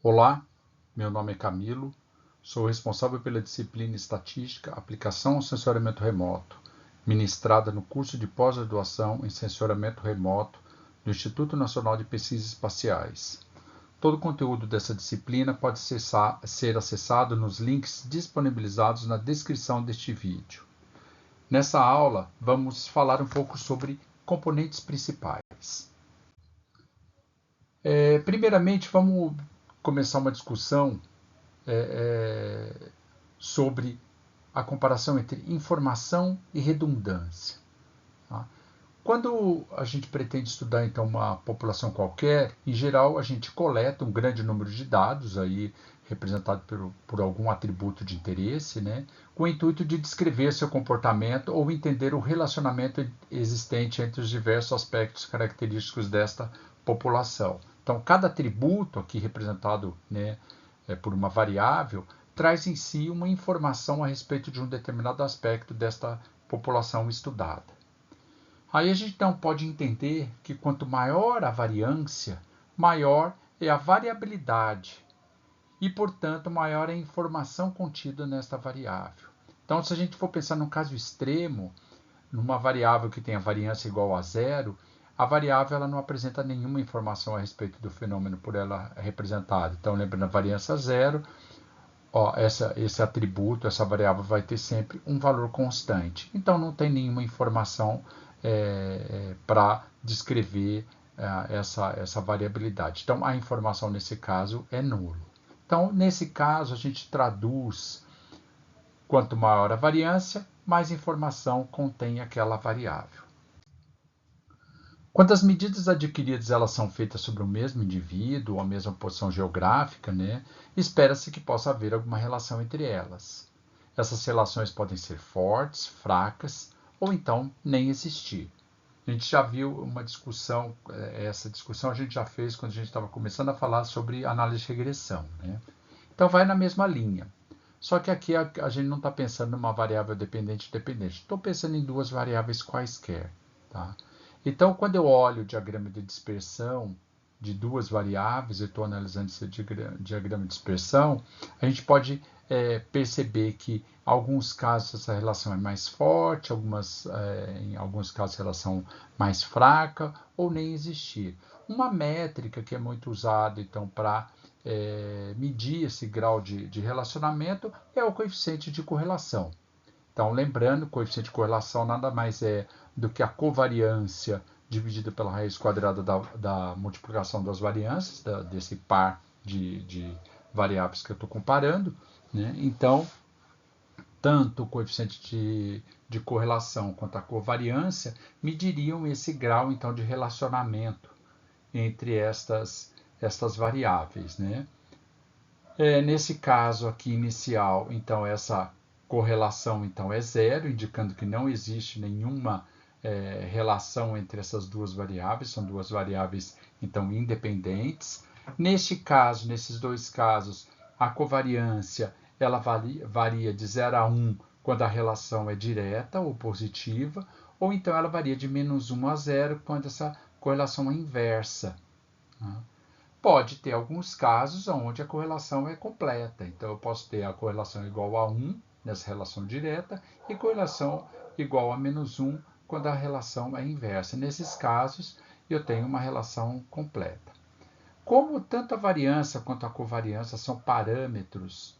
Olá, meu nome é Camilo, sou responsável pela disciplina Estatística, Aplicação ao Sensoriamento Remoto, ministrada no curso de pós-graduação em Sensoriamento Remoto do Instituto Nacional de Pesquisas Espaciais. Todo o conteúdo dessa disciplina pode ser acessado nos links disponibilizados na descrição deste vídeo. Nessa aula, vamos falar um pouco sobre componentes principais. Primeiramente, vamos começar uma discussão sobre a comparação entre informação e redundância. Tá? Quando a gente pretende estudar então uma população qualquer, em geral a gente coleta um grande número de dados aí representado por algum atributo de interesse, né, com o intuito de descrever seu comportamento ou entender o relacionamento existente entre os diversos aspectos característicos desta população. Então, cada atributo aqui representado, né, por uma variável traz em si uma informação a respeito de um determinado aspecto desta população estudada. Aí a gente então pode entender que quanto maior a variância, maior é a variabilidade e, portanto, maior é a informação contida nesta variável. Então, se a gente for pensar num caso extremo, numa variável que tem a variância igual a zero, a variável ela não apresenta nenhuma informação a respeito do fenômeno por ela representado. Então, lembrando a variância zero, esse atributo, essa variável vai ter sempre um valor constante. Então, não tem nenhuma informação para descrever essa variabilidade. Então, a informação nesse caso é nulo. Então, nesse caso, a gente traduz quanto maior a variância, mais informação contém aquela variável. Quando as medidas adquiridas elas são feitas sobre o mesmo indivíduo ou a mesma posição geográfica, né, espera-se que possa haver alguma relação entre elas. Essas relações podem ser fortes, fracas ou então nem existir. A gente já viu uma discussão, essa discussão a gente já fez quando a gente estava começando a falar sobre análise de regressão. Né? Então vai na mesma linha. Só que aqui a gente não está pensando numa variável dependente e dependente. Estou pensando em duas variáveis quaisquer. Tá? Então, quando eu olho o diagrama de dispersão de duas variáveis, eu estou analisando esse diagrama de dispersão, a gente pode perceber que em alguns casos essa relação é mais forte, em alguns casos a relação mais fraca ou nem existir. Uma métrica que é muito usada então para medir esse grau de relacionamento é o coeficiente de correlação. Então, lembrando, o coeficiente de correlação nada mais é do que a covariância dividida pela raiz quadrada da multiplicação das variâncias, desse par de variáveis que eu estou comparando. Né? Então, tanto o coeficiente de correlação quanto a covariância mediriam esse grau então de relacionamento entre estas variáveis. Né? Nesse caso aqui inicial, então essa correlação então é zero, indicando que não existe nenhuma relação entre essas duas variáveis, são duas variáveis então independentes. Neste caso, nesses dois casos, a covariância ela varia de 0 a 1 quando a relação é direta ou positiva, ou então ela varia de -1 a 0 quando essa correlação é inversa. Né? Pode ter alguns casos onde a correlação é completa. Então, eu posso ter a correlação igual a 1 nessa relação direta e correlação igual a -1 quando a relação é inversa. Nesses casos, eu tenho uma relação completa. Como tanto a variância quanto a covariância são parâmetros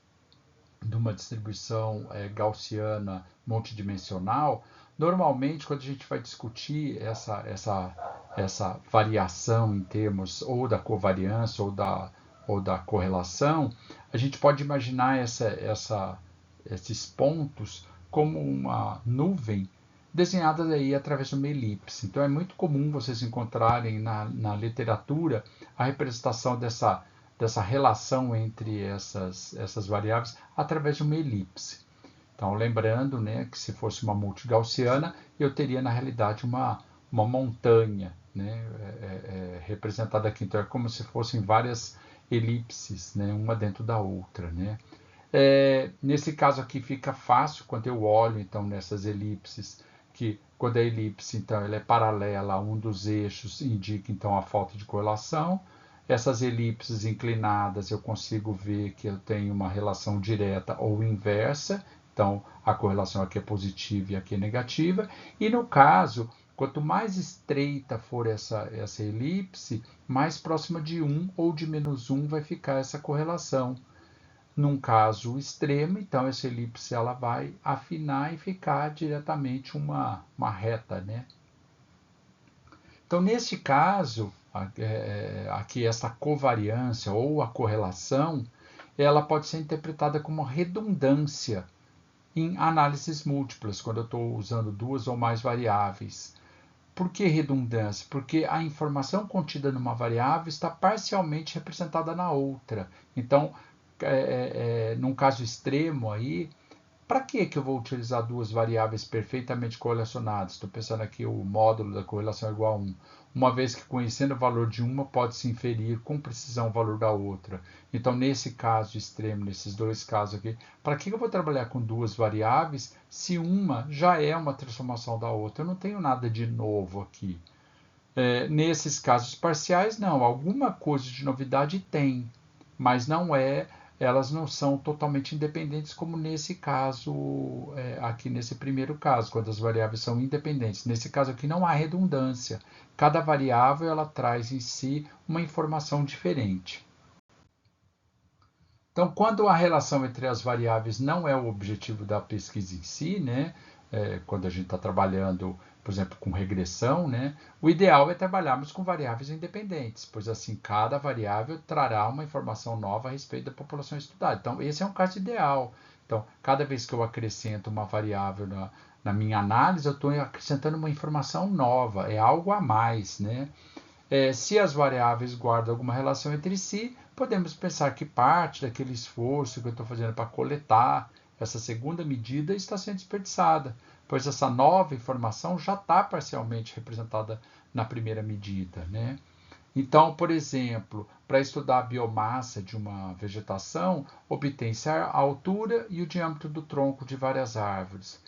de uma distribuição gaussiana multidimensional, normalmente quando a gente vai discutir essa variação em termos ou da covariância ou da correlação, a gente pode imaginar esses pontos como uma nuvem desenhada aí através de uma elipse. Então é muito comum vocês encontrarem na literatura a representação dessa relação entre essas variáveis através de uma elipse. Então, lembrando, né, que se fosse uma multigaussiana, eu teria na realidade uma montanha, né, representada aqui. Então, é como se fossem várias elipses, né, uma dentro da outra. Né. Nesse caso aqui fica fácil quando eu olho então nessas elipses, que quando a elipse então ela é paralela a um dos eixos, indica então a falta de correlação. Essas elipses inclinadas eu consigo ver que eu tenho uma relação direta ou inversa, então a correlação aqui é positiva e aqui é negativa, e no caso, quanto mais estreita for essa elipse, mais próxima de 1 ou de -1 vai ficar essa correlação. Num caso extremo, então essa elipse ela vai afinar e ficar diretamente uma reta, né? Então, neste caso, aqui essa covariância ou a correlação, ela pode ser interpretada como redundância em análises múltiplas, quando eu estou usando duas ou mais variáveis. Por que redundância? Porque a informação contida numa variável está parcialmente representada na outra. Então, num caso extremo aí, para que eu vou utilizar duas variáveis perfeitamente correlacionadas? Estou pensando aqui o módulo da correlação é igual a 1. Uma vez que conhecendo o valor de uma, pode-se inferir com precisão o valor da outra. Então, nesse caso extremo, nesses dois casos aqui, para que eu vou trabalhar com duas variáveis se uma já é uma transformação da outra? Eu não tenho nada de novo aqui. Nesses casos parciais, não. Alguma coisa de novidade tem, mas elas não são totalmente independentes, como nesse caso, aqui nesse primeiro caso, quando as variáveis são independentes. Nesse caso aqui não há redundância. Cada variável ela traz em si uma informação diferente. Então, quando a relação entre as variáveis não é o objetivo da pesquisa em si, né? Quando a gente está trabalhando, por exemplo, com regressão, né? O ideal é trabalharmos com variáveis independentes, pois assim cada variável trará uma informação nova a respeito da população estudada. Então, esse é um caso ideal. Então, cada vez que eu acrescento uma variável na minha análise, eu estou acrescentando uma informação nova, é algo a mais, né? Se as variáveis guardam alguma relação entre si, podemos pensar que parte daquele esforço que eu estou fazendo para coletar essa segunda medida está sendo desperdiçada, pois essa nova informação já está parcialmente representada na primeira medida, né? Então, por exemplo, para estudar a biomassa de uma vegetação, obtém-se a altura e o diâmetro do tronco de várias árvores.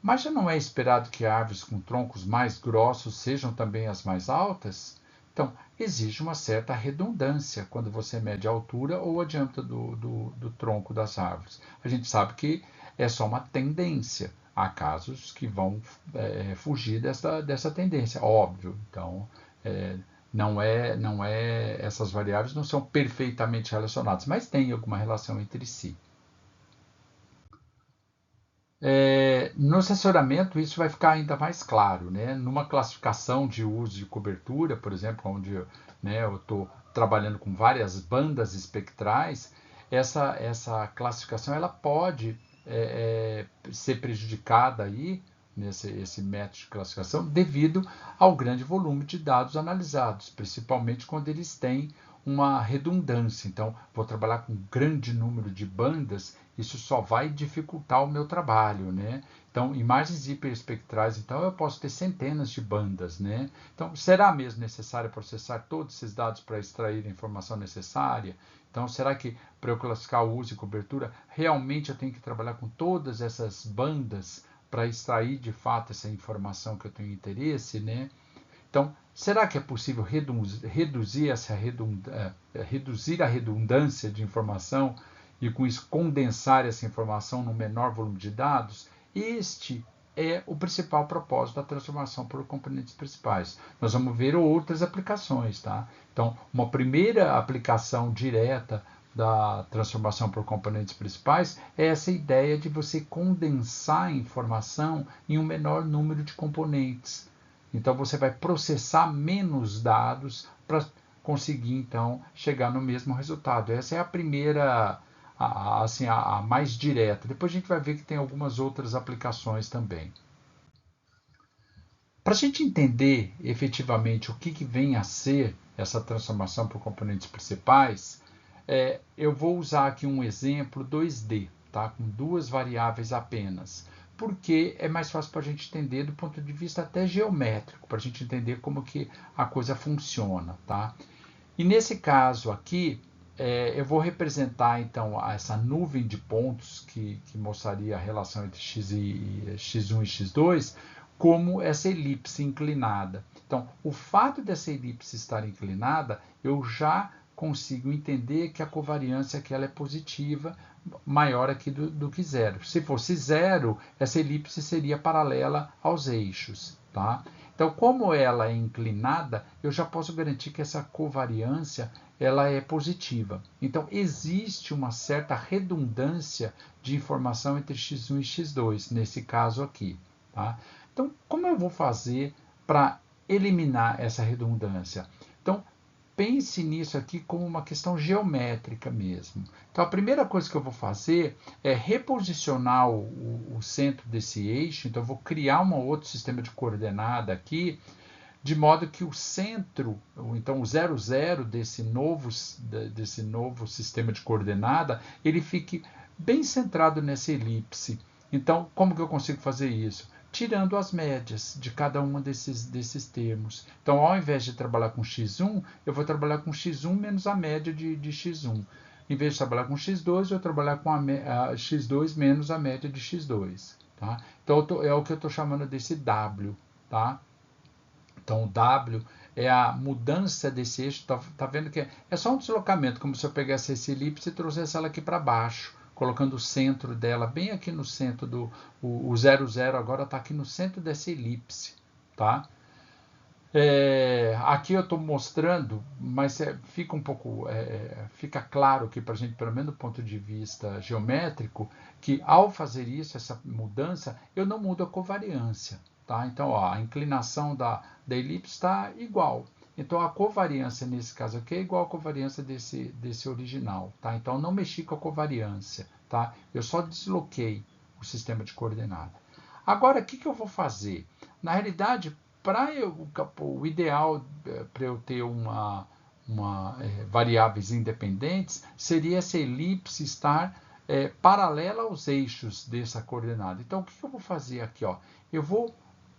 Mas já não é esperado que árvores com troncos mais grossos sejam também as mais altas? Então, exige uma certa redundância quando você mede a altura ou o diâmetro do tronco das árvores. A gente sabe que é só uma tendência. Há casos que vão fugir dessa tendência, óbvio. Então, essas variáveis não são perfeitamente relacionadas, mas têm alguma relação entre si. No assessoramento, isso vai ficar ainda mais claro, né? Numa classificação de uso de cobertura, por exemplo, onde eu estou trabalhando com várias bandas espectrais, essa classificação ela pode ser prejudicada aí, esse método de classificação, devido ao grande volume de dados analisados, principalmente quando eles têm uma redundância. Então, vou trabalhar com um grande número de bandas, isso só vai dificultar o meu trabalho, né? Então, imagens hiperespectrais, então eu posso ter centenas de bandas, né? Então, será mesmo necessário processar todos esses dados para extrair a informação necessária? Então, será que para eu classificar o uso e cobertura, realmente eu tenho que trabalhar com todas essas bandas para extrair de fato essa informação que eu tenho interesse, né? Então, será que é possível reduzir a redundância de informação e, com isso, condensar essa informação num menor volume de dados? Este é o principal propósito da transformação por componentes principais. Nós vamos ver outras aplicações, tá? Então, uma primeira aplicação direta da transformação por componentes principais é essa ideia de você condensar a informação em um menor número de componentes. Então, você vai processar menos dados para conseguir, então, chegar no mesmo resultado. Essa é a primeira, a mais direta. Depois a gente vai ver que tem algumas outras aplicações também. Para a gente entender efetivamente o que vem a ser essa transformação por componentes principais, eu vou usar aqui um exemplo 2D, tá? Com duas variáveis apenas, porque é mais fácil para a gente entender do ponto de vista até geométrico, para a gente entender como que a coisa funciona, tá? E nesse caso aqui, eu vou representar então essa nuvem de pontos que mostraria a relação entre x1 e x2 como essa elipse inclinada. Então, o fato dessa elipse estar inclinada, eu já consigo entender que a covariância aqui ela é positiva, maior aqui do que zero. Se fosse zero, essa elipse seria paralela aos eixos. Tá? Então, como ela é inclinada, eu já posso garantir que essa covariância ela é positiva. Então, existe uma certa redundância de informação entre x1 e x2, nesse caso aqui. Tá? Então, como eu vou fazer para eliminar essa redundância? Então, pense nisso aqui como uma questão geométrica mesmo. Então, a primeira coisa que eu vou fazer é reposicionar o centro desse eixo. Então, eu vou criar um outro sistema de coordenada aqui, de modo que o centro, então o 0, 0 desse novo sistema de coordenada, ele fique bem centrado nessa elipse. Então, como que eu consigo fazer isso? Tirando as médias de cada um desses termos. Então, ao invés de trabalhar com x1, eu vou trabalhar com x1 menos a média de x1. Em vez de trabalhar com x2, eu vou trabalhar com a x2 menos a média de x2. Tá? Então, é o que eu estou chamando desse W. Tá? Então, o W é a mudança desse eixo. Tá vendo que é só um deslocamento, como se eu pegasse essa elipse e trouxesse ela aqui para baixo, colocando o centro dela bem aqui no centro do... O 0, 0 agora está aqui no centro dessa elipse. Tá? Aqui eu estou mostrando, mas fica um pouco... fica claro que para a gente, pelo menos do ponto de vista geométrico, que ao fazer isso, essa mudança, eu não mudo a covariância. Tá? Então, ó, a inclinação da elipse está igual. Então, a covariância nesse caso aqui é igual à covariância desse original. Tá? Então, não mexi com a covariância. Tá? Eu só desloquei o sistema de coordenada. Agora, o que eu vou fazer? Na realidade, o ideal para eu ter variáveis independentes seria essa elipse estar paralela aos eixos dessa coordenada. Então, o que eu vou fazer aqui? Ó? Eu vou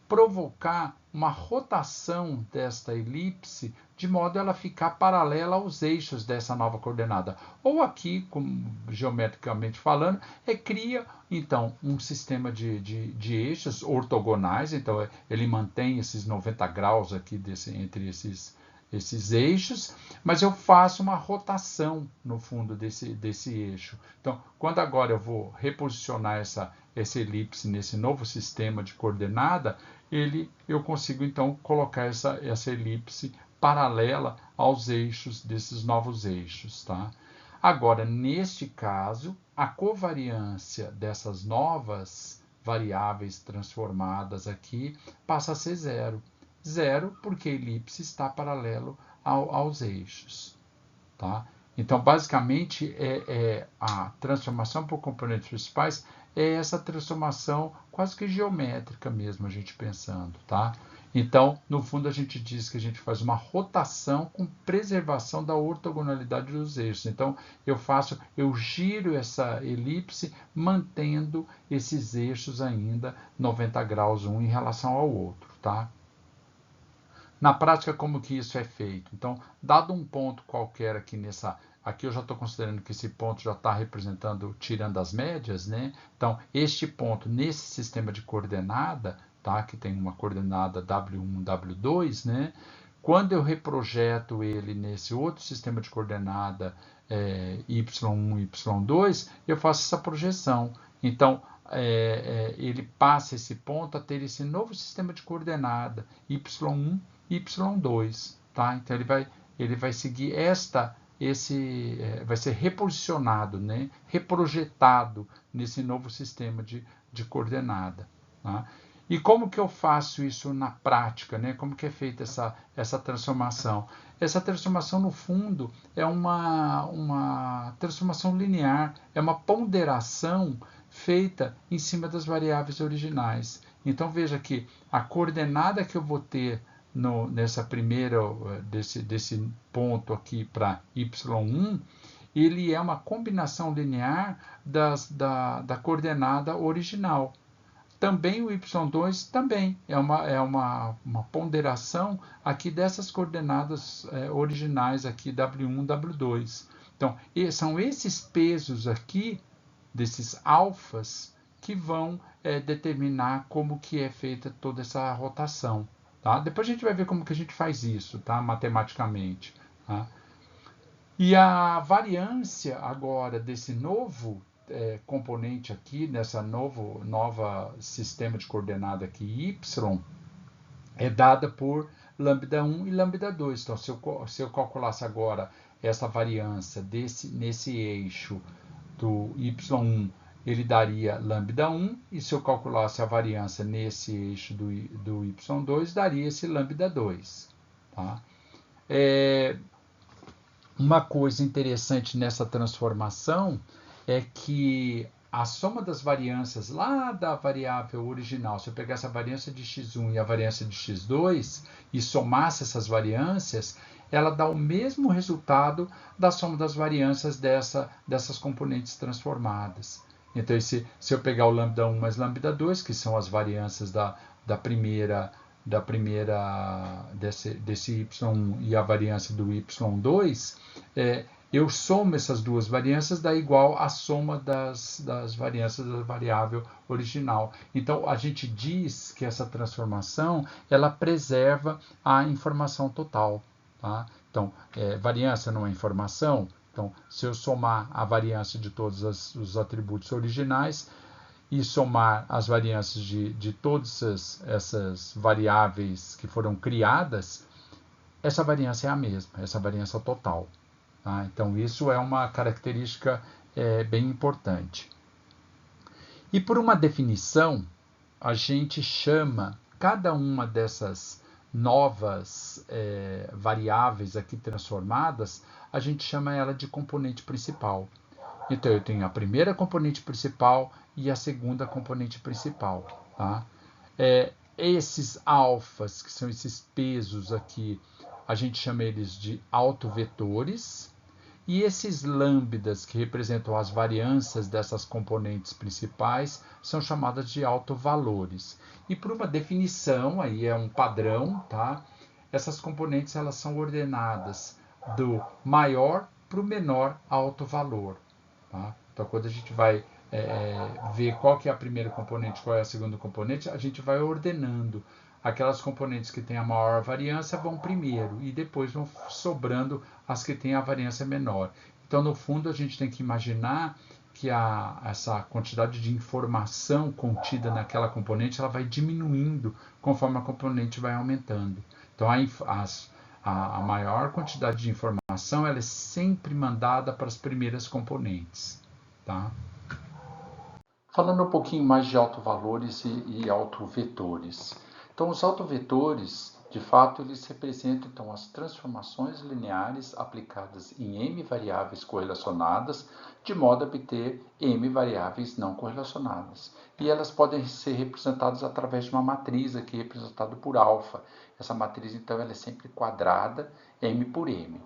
provocar uma rotação desta elipse de modo a ela ficar paralela aos eixos dessa nova coordenada. Ou aqui, como geometricamente falando, cria então um sistema de eixos ortogonais. Então ele mantém esses 90 graus aqui entre esses eixos, mas eu faço uma rotação no fundo desse eixo. Então, quando agora eu vou reposicionar essa elipse nesse novo sistema de coordenada, eu consigo então colocar essa elipse paralela aos eixos desses novos eixos. Tá? Agora, neste caso, a covariância dessas novas variáveis transformadas aqui passa a ser zero. Zero porque a elipse está paralelo aos eixos. Tá? Então, basicamente, a transformação por componentes principais é essa transformação quase que geométrica mesmo, a gente pensando. Tá? Então, no fundo, a gente diz que a gente faz uma rotação com preservação da ortogonalidade dos eixos. Então, eu giro essa elipse mantendo esses eixos ainda 90 graus um em relação ao outro. Tá? Na prática, como que isso é feito? Então, dado um ponto qualquer aqui aqui eu já estou considerando que esse ponto já está representando, tirando as médias, né? Então, este ponto nesse sistema de coordenada, tá? Que tem uma coordenada W1, W2, né? Quando eu reprojeto ele nesse outro sistema de coordenada Y1, Y2, eu faço essa projeção. Então, ele passa esse ponto a ter esse novo sistema de coordenada Y1, Y2, tá? Então ele vai seguir vai ser reposicionado, né? Reprojetado nesse novo sistema de coordenada. Tá? E como que eu faço isso na prática, né? Como que é feita essa transformação? Essa transformação, no fundo, é uma transformação linear, é uma ponderação feita em cima das variáveis originais. Então, veja que a coordenada que eu vou ter nessa primeira, desse ponto aqui para y1, ele é uma combinação linear da coordenada original. Também o y2 também é uma ponderação aqui dessas coordenadas originais aqui, w1, w2. Então, são esses pesos aqui, desses alfas, que vão determinar como que é feita toda essa rotação. Tá? Depois a gente vai ver como que a gente faz isso, tá? Matematicamente. Tá? E a variância agora desse novo componente aqui, nessa nova sistema de coordenada aqui, y, é dada por lambda 1 e lambda 2. Então, se eu calculasse agora essa variância nesse eixo do y1, ele daria lambda 1, e se eu calculasse a variância nesse eixo do y2, daria esse lambda 2. Tá? Uma coisa interessante nessa transformação é que a soma das variâncias lá da variável original, se eu pegasse a variância de x1 e a variância de x2 e somasse essas variâncias, ela dá o mesmo resultado da soma das variâncias dessas componentes transformadas. Então, se eu pegar o lambda 1 mais lambda 2, que são as variâncias da primeira desse y1 e a variância do y2, eu somo essas duas variâncias, dá igual à soma das variâncias da variável original. Então, a gente diz que essa transformação ela preserva a informação total. Tá? Então, variância não é informação. Então, se eu somar a variância de todos os atributos originais e somar as variâncias de todas essas variáveis que foram criadas, essa variância é a mesma, essa variância total. Tá? Então, isso é uma característica bem importante. E por uma definição, a gente chama cada uma dessas novas variáveis aqui transformadas, a gente chama ela de componente principal. Então, eu tenho a primeira componente principal e a segunda componente principal. Tá? Esses alfas, que são esses pesos aqui, a gente chama eles de autovetores. E esses lambdas, que representam as variâncias dessas componentes principais, são chamadas de autovalores. E por uma definição, aí é um padrão, tá? Essas componentes elas são ordenadas do maior para o menor autovalor. Tá? Então, quando a gente vai ver qual que é a primeira componente, qual é a segunda componente, a gente vai ordenando. Aquelas componentes que têm a maior variância vão primeiro e depois vão sobrando as que têm a variância menor. Então, no fundo, a gente tem que imaginar que essa quantidade de informação contida naquela componente ela vai diminuindo conforme a componente vai aumentando. Então, a maior quantidade de informação ela é sempre mandada para as primeiras componentes. Tá? Falando um pouquinho mais de autovalores e autovetores. Então, os autovetores, de fato, eles representam então, as transformações lineares aplicadas em m variáveis correlacionadas, de modo a obter m variáveis não correlacionadas. E elas podem ser representadas através de uma matriz aqui, representada por alfa. Essa matriz, então, ela é sempre quadrada, m por m.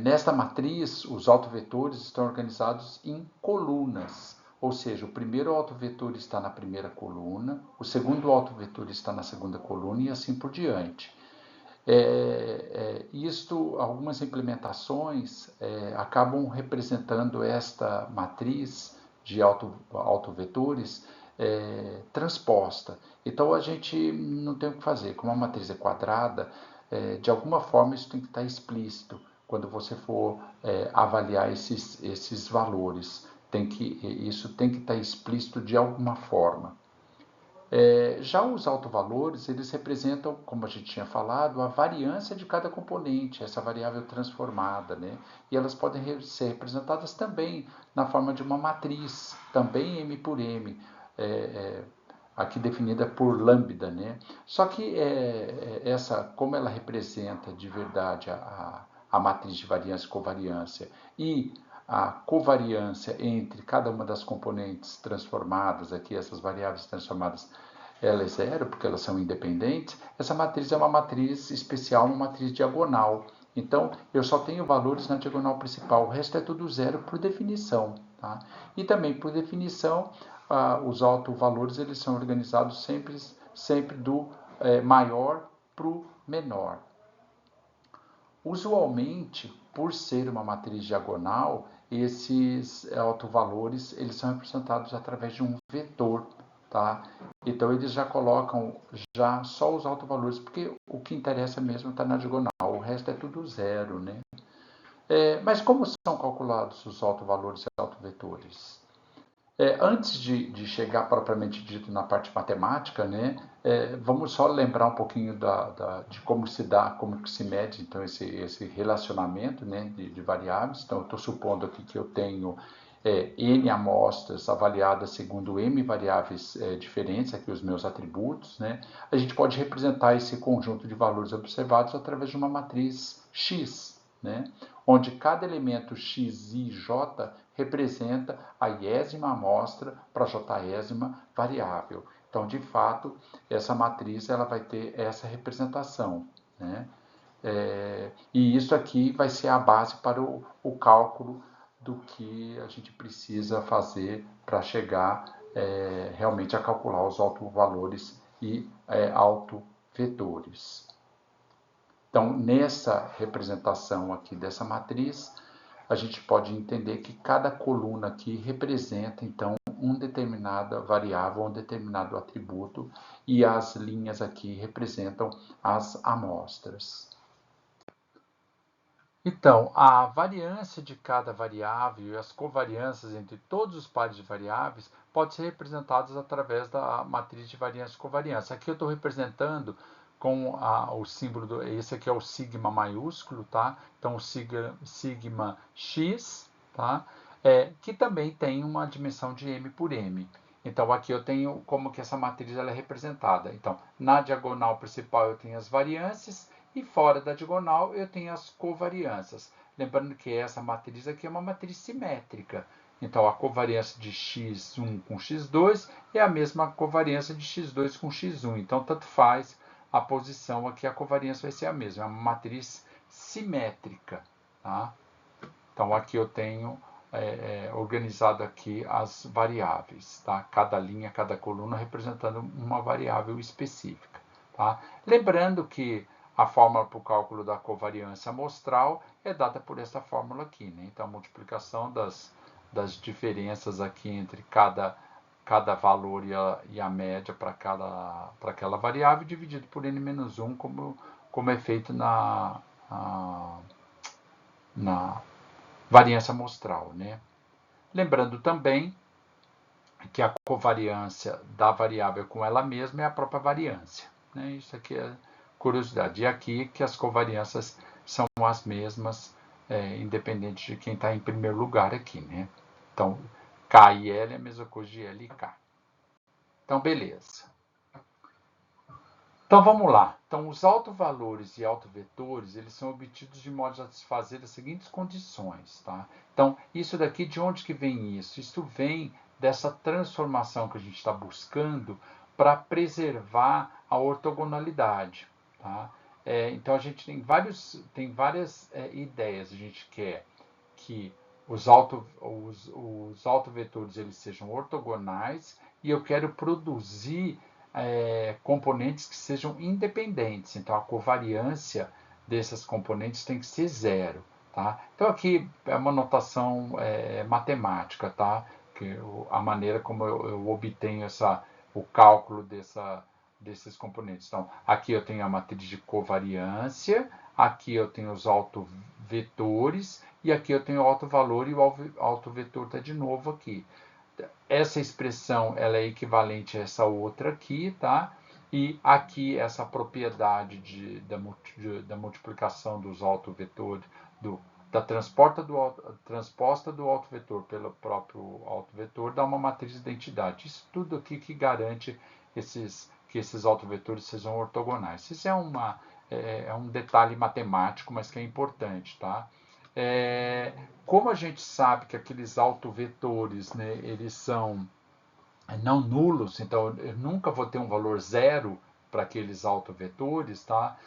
Nesta matriz, os autovetores estão organizados em colunas. Ou seja, o primeiro autovetor está na primeira coluna, o segundo autovetor está na segunda coluna e assim por diante. Algumas implementações acabam representando esta matriz de autovetores transposta. Então, a gente não tem o que fazer. Como a matriz é quadrada, de alguma forma isso tem que estar explícito quando você for avaliar esses valores. Isso tem que estar explícito de alguma forma. Já os autovalores, eles representam, como a gente tinha falado, a variância de cada componente, essa variável transformada, né? E elas podem ser representadas também na forma de uma matriz, também M por M, aqui definida por lambda, né? Só que como ela representa de verdade a matriz de variância e covariância e a covariância entre cada uma das componentes transformadas, aqui essas variáveis transformadas, ela é zero, porque elas são independentes, essa matriz é uma matriz especial, uma matriz diagonal. Então, eu só tenho valores na diagonal principal, o resto é tudo zero por definição. Tá? E também, por definição, os autovalores eles são organizados sempre do maior para o menor. Usualmente, por ser uma matriz diagonal, esses autovalores eles são representados através de um vetor. tá? Então eles já colocam já só os autovalores, porque o que interessa mesmo está na diagonal, o resto é tudo zero, né? Mas como são calculados os autovalores e autovetores? Antes de chegar propriamente dito na parte matemática, né, vamos só lembrar um pouquinho de como se dá, como que se mede então esse relacionamento, né, de variáveis. Então, eu estou supondo aqui que eu tenho n amostras avaliadas segundo m variáveis diferentes, aqui os meus atributos. Né. A gente pode representar esse conjunto de valores observados através de uma matriz X, né, onde cada elemento x, y, j representa a iésima amostra para a jésima variável. Então, de fato, essa matriz ela vai ter essa representação, né? E isso aqui vai ser a base para o cálculo do que a gente precisa fazer para chegar realmente a calcular os autovalores e autovetores. Então, nessa representação aqui dessa matriz, a gente pode entender que cada coluna aqui representa, então, uma determinada variável, um determinado atributo, e as linhas aqui representam as amostras. Então, a variância de cada variável e as covariâncias entre todos os pares de variáveis podem ser representadas através da matriz de variância e covariância. Aqui eu estou representando com o símbolo, esse aqui é o sigma maiúsculo, tá? Então, o sigma x, tá? Que também tem uma dimensão de m por m. Então, aqui eu tenho como que essa matriz ela é representada. Então, na diagonal principal eu tenho as variâncias e fora da diagonal eu tenho as covariâncias. Lembrando que essa matriz aqui é uma matriz simétrica. Então, a covariância de x1 com x2 é a mesma covariância de x2 com x1. Então, tanto faz a posição aqui, a covariância vai ser a mesma. É uma matriz simétrica. Tá? Então, aqui eu tenho organizado aqui as variáveis. Tá? Cada linha, cada coluna representando uma variável específica. Tá? Lembrando que a fórmula para o cálculo da covariância amostral é dada por essa fórmula aqui. Né? Então, a multiplicação das diferenças aqui entre cada valor e a média para aquela variável dividido por n-1, como é feito na variância amostral. Né? Lembrando também que a covariância da variável com ela mesma é a própria variância. Né? Isso aqui é curiosidade. E aqui que as covariâncias são as mesmas, independente de quem está em primeiro lugar aqui. Né? Então, K e L é a mesma coisa de L e K. Então, beleza. Então, vamos lá. Então, os autovalores e autovetores, eles são obtidos de modo a satisfazer as seguintes condições. Tá? Então, isso daqui, de onde que vem isso? Isso vem dessa transformação que a gente está buscando para preservar a ortogonalidade. Tá? Então, a gente tem várias ideias. A gente quer que os autovetores eles sejam ortogonais e eu quero produzir componentes que sejam independentes. Então, a covariância desses componentes tem que ser zero. Tá? Então, aqui é uma notação matemática, tá? Que a maneira como eu obtenho o cálculo desses componentes. Então, aqui eu tenho a matriz de covariância, aqui eu tenho os autovetores, e aqui eu tenho o autovalor e o autovetor está de novo aqui. Essa expressão ela é equivalente a essa outra aqui, tá? E aqui essa propriedade da multiplicação dos autovetores, da transposta do autovetor pelo próprio autovetor, dá uma matriz de identidade. Isso tudo aqui que garante que esses autovetores sejam ortogonais. Isso é um detalhe matemático, mas que é importante, tá? Como a gente sabe que aqueles autovetores, né, eles são não nulos, então eu nunca vou ter um valor zero para aqueles autovetores, tá?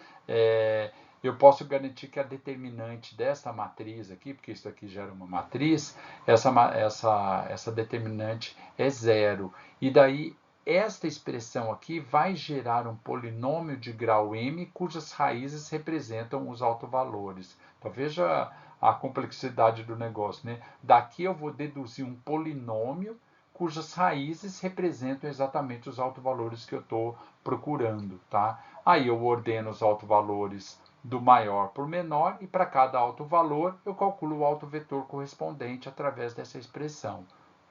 Eu posso garantir que a determinante dessa matriz aqui, porque isso aqui gera uma matriz, essa determinante é zero. E daí, esta expressão aqui vai gerar um polinômio de grau m, cujas raízes representam os autovalores. Então, veja a complexidade do negócio. Né? Daqui eu vou deduzir um polinômio cujas raízes representam exatamente os autovalores que eu estou procurando, tá? Aí eu ordeno os autovalores do maior para o menor e para cada autovalor eu calculo o autovetor correspondente através dessa expressão,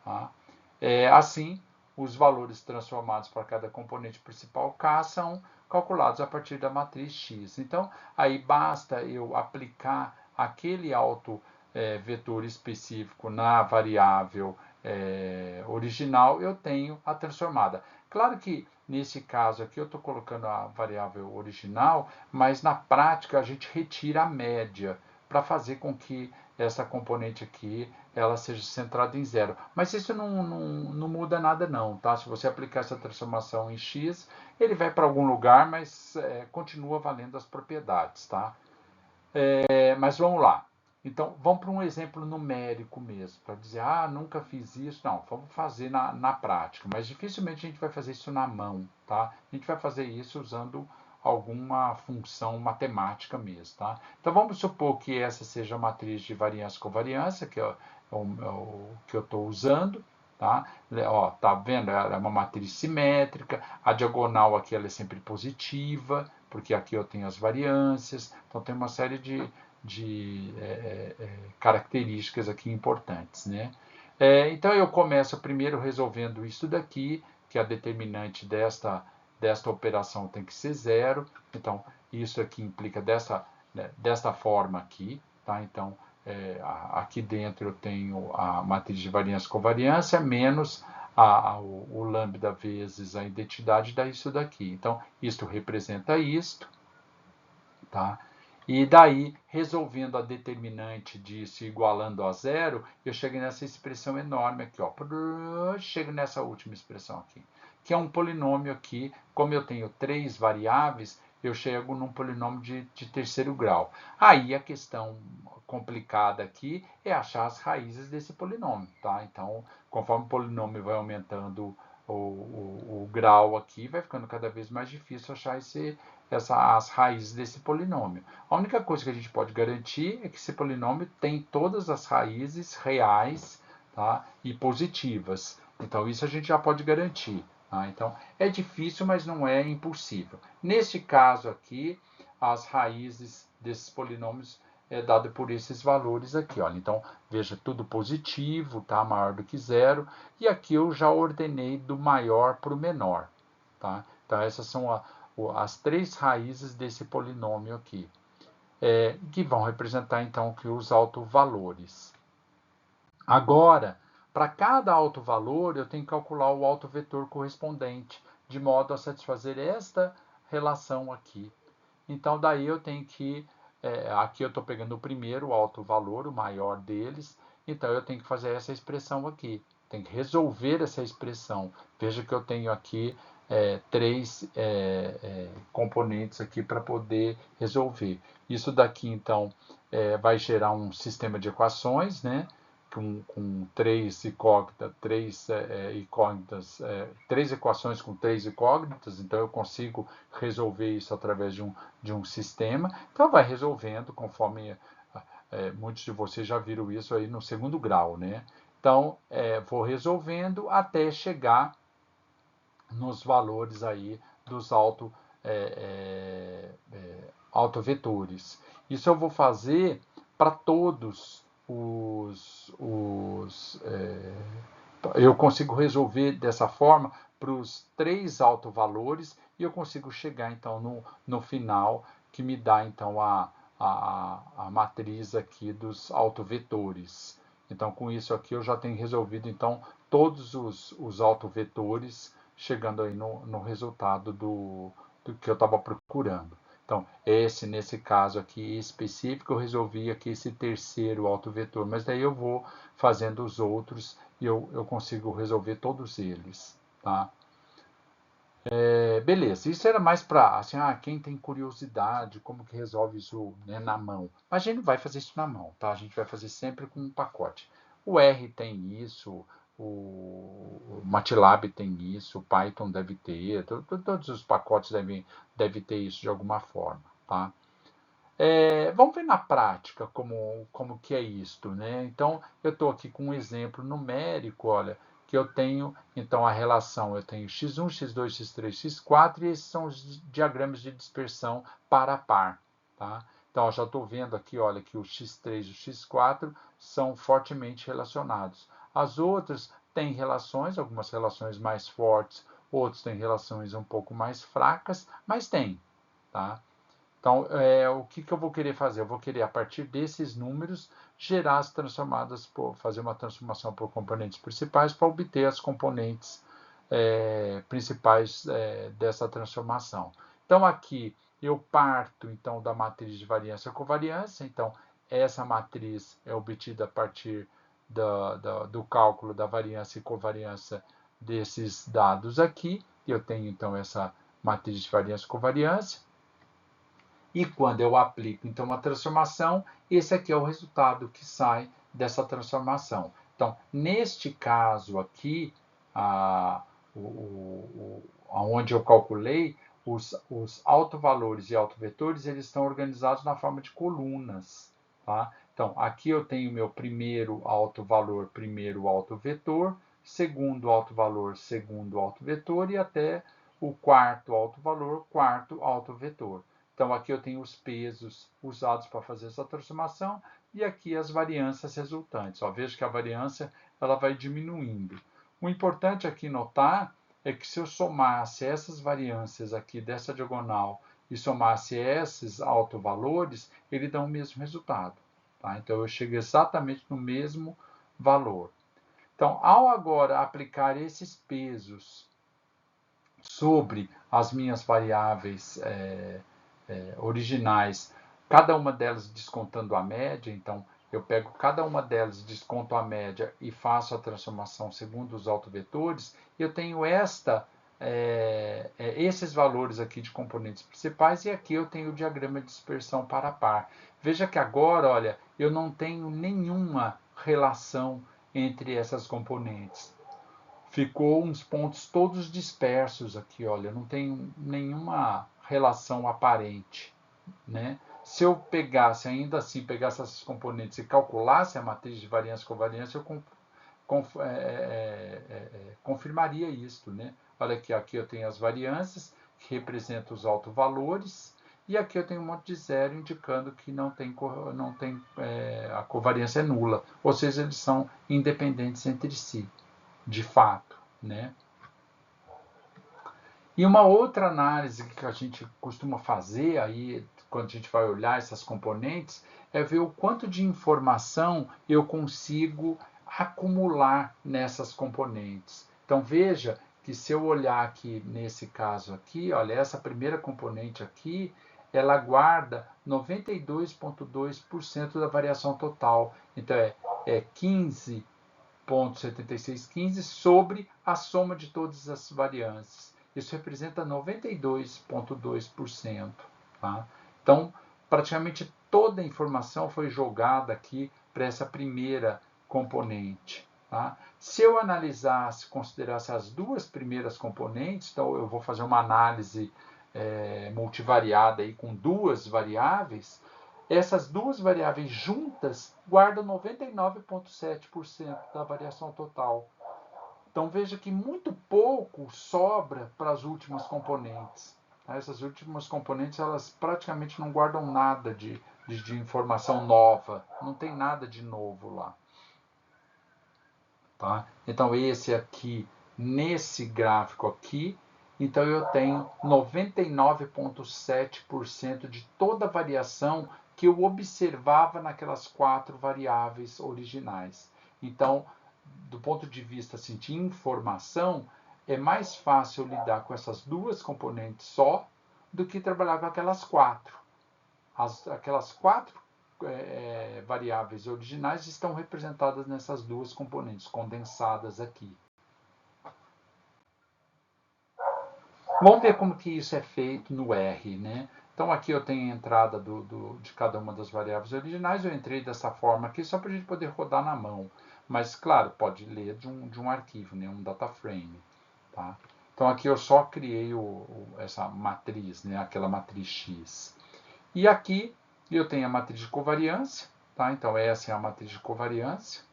tá? Assim, os valores transformados para cada componente principal K são calculados a partir da matriz X. Então, aí basta eu aplicar aquele autovetor específico na variável original, eu tenho a transformada. Claro que nesse caso aqui eu estou colocando a variável original, mas na prática a gente retira a média para fazer com que essa componente aqui ela seja centrada em zero. Mas isso não muda nada não, tá? Se você aplicar essa transformação em x, ele vai para algum lugar, mas continua valendo as propriedades, tá? Mas vamos lá. Então, vamos para um exemplo numérico mesmo, para dizer, nunca fiz isso. Não, vamos fazer na prática, mas dificilmente a gente vai fazer isso na mão, tá? A gente vai fazer isso usando alguma função matemática mesmo, tá? Então, vamos supor que essa seja a matriz de variância e covariância, que é o que eu estou usando, tá? Ó, tá vendo? Ela é uma matriz simétrica, a diagonal aqui ela é sempre positiva, porque aqui eu tenho as variâncias, então tem uma série de características aqui importantes, né? Então eu começo primeiro resolvendo isso daqui, que a determinante desta operação tem que ser zero, então isso aqui implica desta forma aqui, tá? Então aqui dentro eu tenho a matriz de variância e covariância menos o lambda vezes a identidade dá isso daqui. Então, isto representa isto, tá? E daí, resolvendo a determinante disso igualando a zero, eu chego nessa expressão enorme aqui, ó. Chego nessa última expressão aqui, que é um polinômio aqui. Como eu tenho 3 variáveis, eu chego num polinômio de terceiro grau. Aí a questão complicada aqui é achar as raízes desse polinômio, tá? Então, conforme o polinômio vai aumentando o grau aqui, vai ficando cada vez mais difícil achar as raízes desse polinômio. A única coisa que a gente pode garantir é que esse polinômio tem todas as raízes reais, tá? E positivas. Então, isso a gente já pode garantir. Tá? Então, é difícil, mas não é impossível. Neste caso aqui, as raízes desses polinômios é dado por esses valores aqui. Olha. Então, veja, tudo positivo, tá? Maior do que zero. E aqui eu já ordenei do maior para o menor. Tá? Então, essas são as 3 raízes desse polinômio aqui, que vão representar, então, aqui os autovalores. Agora, para cada autovalor, eu tenho que calcular o autovetor correspondente, de modo a satisfazer esta relação aqui. Então, daí eu tenho que... aqui eu estou pegando o primeiro autovalor, o maior deles, então eu tenho que fazer essa expressão aqui. Tem que resolver essa expressão. Veja que eu tenho aqui 3 componentes aqui para poder resolver. Isso daqui, então, vai gerar um sistema de equações, né? Com 3 incógnitas, 3 equações com 3 incógnitas, então eu consigo resolver isso através de um sistema. Então vai resolvendo conforme muitos de vocês já viram isso aí no segundo grau, né? Então vou resolvendo até chegar nos valores aí dos autovetores. Isso eu vou fazer para todos eu consigo resolver dessa forma para os 3 autovalores e eu consigo chegar então no final que me dá então a matriz aqui dos autovetores. Então com isso aqui eu já tenho resolvido então todos os autovetores, chegando aí no resultado do que eu estava procurando. Então, nesse caso aqui específico, eu resolvi aqui esse terceiro autovetor, mas daí eu vou fazendo os outros e eu consigo resolver todos eles, tá? Beleza, isso era mais para assim, quem tem curiosidade, como que resolve isso, né, na mão. Mas a gente não vai fazer isso na mão, tá? A gente vai fazer sempre com um pacote. O R tem isso, o MATLAB tem isso, o Python deve ter, todos os pacotes devem ter isso de alguma forma, tá? Vamos ver na prática como que é isto, né? Então, eu estou aqui com um exemplo numérico, olha, que eu tenho, então, a relação, eu tenho x1, x2, x3, x4, e esses são os diagramas de dispersão par a par, tá? Então, eu já estou vendo aqui, olha, que o x3 e o x4 são fortemente relacionados. As outras têm relações, algumas relações mais fortes, outros têm relações um pouco mais fracas, mas tem, tá? Então, o que eu vou querer fazer? Eu vou querer, a partir desses números, gerar as transformadas, fazer uma transformação por componentes principais para obter as componentes principais dessa transformação. Então, aqui eu parto então da matriz de variância e covariância. Então, essa matriz é obtida a partir do cálculo da variância e covariância desses dados aqui. Eu tenho então essa matriz de variância e covariância. E quando eu aplico, então, uma transformação, esse aqui é o resultado que sai dessa transformação. Então, neste caso aqui, onde eu calculei, os autovalores e autovetores, eles estão organizados na forma de colunas. Tá? Então, aqui eu tenho meu primeiro autovalor, primeiro autovetor, segundo autovalor, segundo autovetor, e até o quarto autovalor, quarto autovetor. Então, aqui eu tenho os pesos usados para fazer essa transformação e aqui as variâncias resultantes. Veja que a variância ela vai diminuindo. O importante aqui notar é que se eu somasse essas variâncias aqui dessa diagonal e somasse esses autovalores, ele dá o mesmo resultado. Tá? Então, eu chego exatamente no mesmo valor. Então, ao agora aplicar esses pesos sobre as minhas variáveis originais, cada uma delas descontando a média, então eu pego cada uma delas, desconto a média e faço a transformação segundo os autovetores, eu tenho esses valores aqui de componentes principais e aqui eu tenho o diagrama de dispersão par a par. Veja que agora, olha, eu não tenho nenhuma relação entre essas componentes. Ficou uns pontos todos dispersos aqui, olha, não tem nenhuma relação aparente, né? Se eu pegasse, ainda assim, pegasse essas componentes e calculasse a matriz de variância e covariância, eu confirmaria isso, né? Olha aqui eu tenho as variâncias, que representam os autovalores, e aqui eu tenho um monte de zero, indicando que a covariância é nula, ou seja, eles são independentes entre si, de fato, né? E uma outra análise que a gente costuma fazer aí, quando a gente vai olhar essas componentes, é ver o quanto de informação eu consigo acumular nessas componentes. Então veja que se eu olhar aqui nesse caso aqui, olha, essa primeira componente aqui, ela guarda 92,2% da variação total. Então é 15,7615 sobre a soma de todas as variâncias. Isso representa 92,2%. Tá? Então, praticamente toda a informação foi jogada aqui para essa primeira componente. Tá? Se eu analisasse, considerasse as duas primeiras componentes, então eu vou fazer uma análise multivariada aí com duas variáveis, essas duas variáveis juntas guardam 99,7% da variação total. Então veja que muito pouco sobra para as últimas componentes. Essas últimas componentes elas praticamente não guardam nada de informação nova, não tem nada de novo lá. Tá? Então esse aqui, nesse gráfico aqui, então eu tenho 99,7% de toda a variação que eu observava naquelas quatro variáveis originais. Então, do ponto de vista assim, de informação, é mais fácil lidar com essas duas componentes só do que trabalhar com aquelas quatro. Aquelas quatro variáveis originais estão representadas nessas duas componentes condensadas aqui. Vamos ver como que isso é feito no R, né? Então aqui eu tenho a entrada de cada uma das variáveis originais, eu entrei dessa forma aqui só para a gente poder rodar na mão. Mas, claro, pode ler de um arquivo, né? Um data frame. Tá? Então aqui eu só criei essa matriz, né? Aquela matriz X. E aqui eu tenho a matriz de covariância. Tá? Então essa é a matriz de covariância.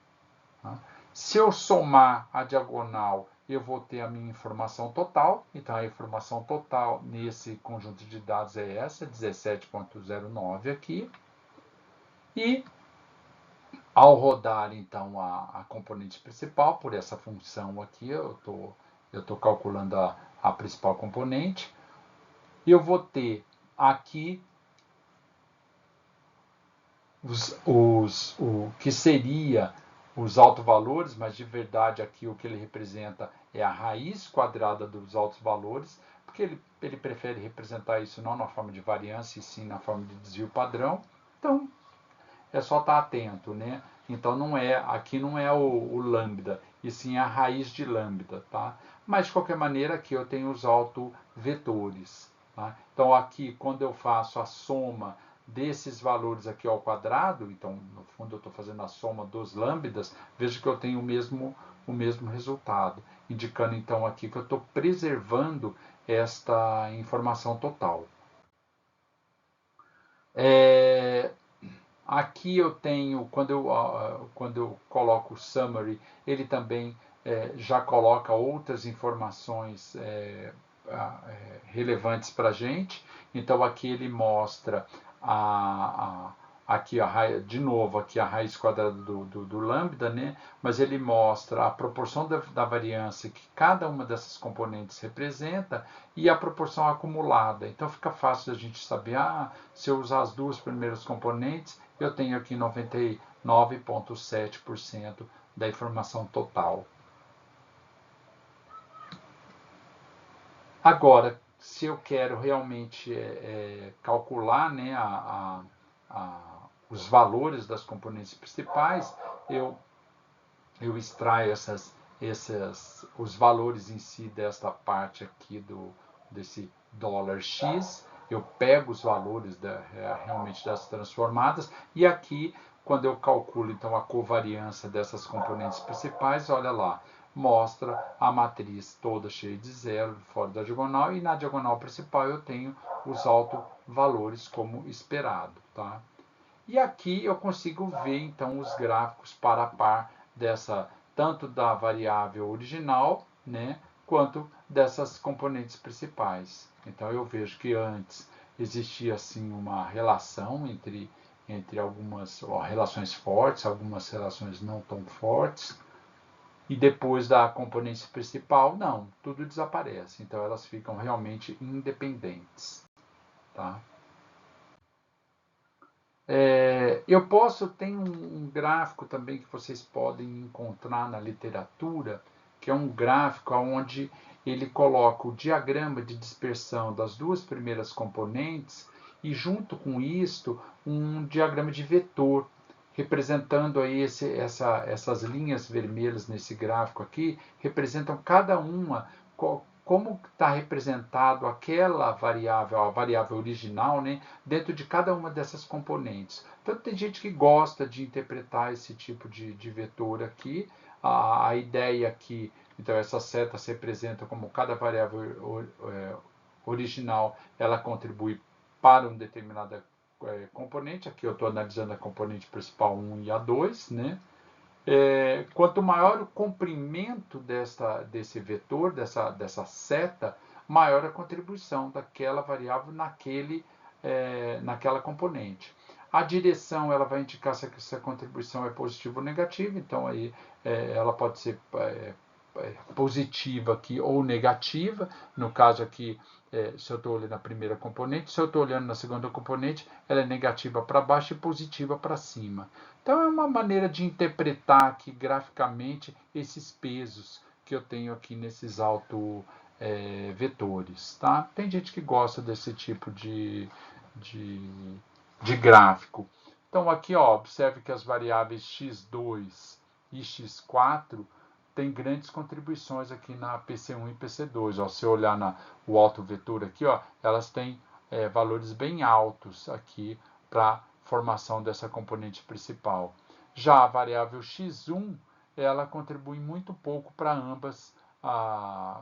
Tá? Se eu somar a diagonal, eu vou ter a minha informação total. Então, a informação total nesse conjunto de dados é essa, 17.09 aqui. E, ao rodar, então, a componente principal, por essa função aqui, eu estou calculando a principal componente, eu vou ter aqui o que seria os autovalores, mas de verdade aqui o que ele representa é a raiz quadrada dos altos valores, porque ele prefere representar isso não na forma de variância, e sim na forma de desvio padrão. Então, é só estar atento, né? Então, aqui não é o lambda, e sim a raiz de lambda, tá? Mas, de qualquer maneira, aqui eu tenho os autovetores, tá? Então, aqui, quando eu faço a soma desses valores aqui ao quadrado, então, no fundo, eu estou fazendo a soma dos lambdas, vejo que eu tenho o mesmo resultado, indicando, então, aqui que eu estou preservando esta informação total. Aqui eu tenho, quando eu coloco o summary, ele também já coloca outras informações relevantes para a gente. Então aqui ele mostra aqui de novo aqui a raiz quadrada do lambda, né? Mas ele mostra a proporção da variância que cada uma dessas componentes representa e a proporção acumulada. Então fica fácil da gente saber, se eu usar as duas primeiras componentes, eu tenho aqui 99,7% da informação total. Agora, se eu quero realmente calcular, né, os valores das componentes principais, eu extraio os valores em si desta parte aqui desse $x, eu pego os valores realmente das transformadas, e aqui, quando eu calculo então a covariância dessas componentes principais, olha lá, mostra a matriz toda cheia de zero fora da diagonal, e na diagonal principal eu tenho os autovalores como esperado, tá? E aqui eu consigo ver então os gráficos par a par tanto da variável original, né, quanto dessas componentes principais. Então eu vejo que antes existia assim uma relação entre algumas relações fortes, algumas relações não tão fortes, e depois da componente principal, não, tudo desaparece. Então elas ficam realmente independentes, tá? Tem um gráfico também que vocês podem encontrar na literatura, que é um gráfico onde ele coloca o diagrama de dispersão das duas primeiras componentes e, junto com isto, um diagrama de vetor, representando aí essas linhas vermelhas nesse gráfico aqui, representam cada uma como está representado aquela variável, a variável original, né, dentro de cada uma dessas componentes. Então, tem gente que gosta de interpretar esse tipo de vetor aqui. A ideia aqui, então, essas setas representam como cada variável original ela contribui para um determinado componente. Aqui eu estou analisando a componente principal 1 e a 2, né? Quanto maior o comprimento desse vetor, dessa seta, maior a contribuição daquela variável naquela componente. A direção ela vai indicar se essa contribuição é positiva ou negativa, então aí ela pode ser positiva aqui ou negativa. No caso aqui, se eu estou olhando a primeira componente, se eu estou olhando na segunda componente, ela é negativa para baixo e positiva para cima. Então é uma maneira de interpretar aqui graficamente esses pesos que eu tenho aqui nesses autovetores. Tá? Tem gente que gosta desse tipo de gráfico. Então aqui, observe que as variáveis x2 e x4 tem grandes contribuições aqui na PC1 e PC2. Se eu olhar o autovetor aqui, elas têm valores bem altos aqui para formação dessa componente principal. Já a variável x1, ela contribui muito pouco para ambas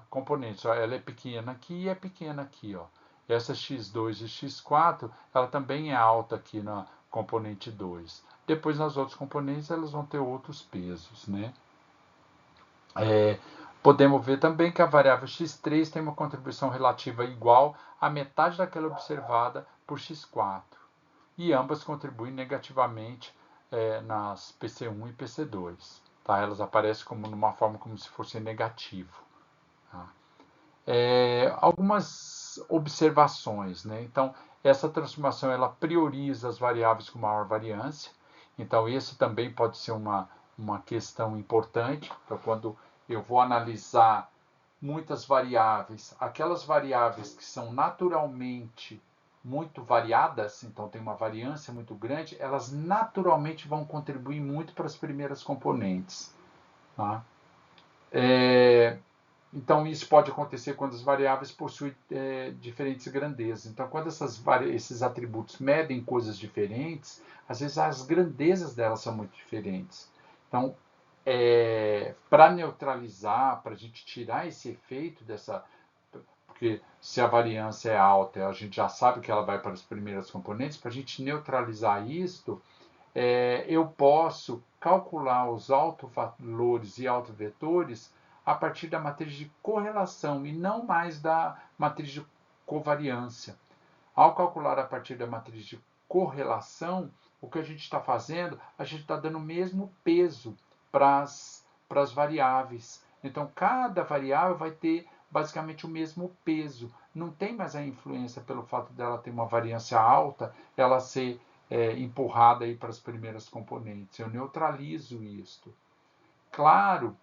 componentes. Ela é pequena aqui e é pequena aqui. Essa x2 e x4, ela também é alta aqui na componente 2. Depois, nas outras componentes, elas vão ter outros pesos, né? Podemos ver também que a variável x3 tem uma contribuição relativa igual à metade daquela observada por x4. E ambas contribuem negativamente nas PC1 e PC2. Tá? Elas aparecem como numa forma como se fosse negativo. Tá? Algumas observações, né? Então, essa transformação ela prioriza as variáveis com maior variância. Então, isso também pode ser uma questão importante. Então, quando eu vou analisar muitas variáveis, aquelas variáveis que são naturalmente muito variadas, então tem uma variância muito grande, elas naturalmente vão contribuir muito para as primeiras componentes. Tá? Então, isso pode acontecer quando as variáveis possuem diferentes grandezas. Então, quando esses atributos medem coisas diferentes, às vezes as grandezas delas são muito diferentes. Então, para neutralizar, para a gente tirar esse efeito dessa. Porque se a variância é alta, a gente já sabe que ela vai para as primeiras componentes, para a gente neutralizar isto, eu posso calcular os autovalores e autovetores a partir da matriz de correlação e não mais da matriz de covariância. Ao calcular a partir da matriz de correlação, o que a gente está fazendo? A gente está dando o mesmo peso para as variáveis. Então, cada variável vai ter basicamente o mesmo peso. Não tem mais a influência pelo fato dela ter uma variância alta, ela ser empurrada aí para as primeiras componentes. Eu neutralizo isto. Claro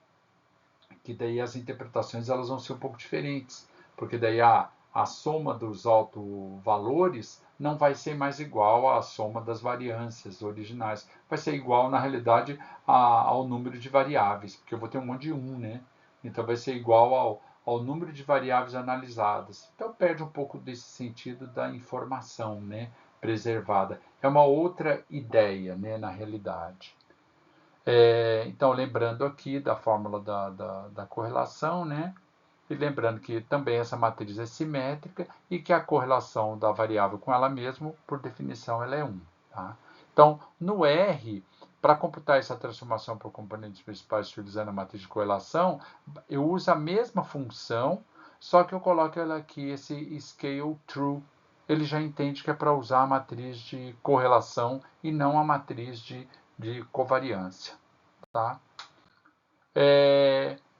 que daí as interpretações elas vão ser um pouco diferentes, porque daí a soma dos autovalores não vai ser mais igual à soma das variâncias originais. Vai ser igual, na realidade, ao número de variáveis, porque eu vou ter um monte de 1, né? Então vai ser igual ao número de variáveis analisadas. Então perde um pouco desse sentido da informação, né, preservada. É uma outra ideia, né, na realidade. Então, lembrando aqui da fórmula da correlação, né? E lembrando que também essa matriz é simétrica e que a correlação da variável com ela mesma, por definição, ela é 1. Tá? Então, no R, para computar essa transformação por componentes principais utilizando a matriz de correlação, eu uso a mesma função, só que eu coloco ela aqui, esse scale true. Ele já entende que é para usar a matriz de correlação e não a matriz de covariância. Tá?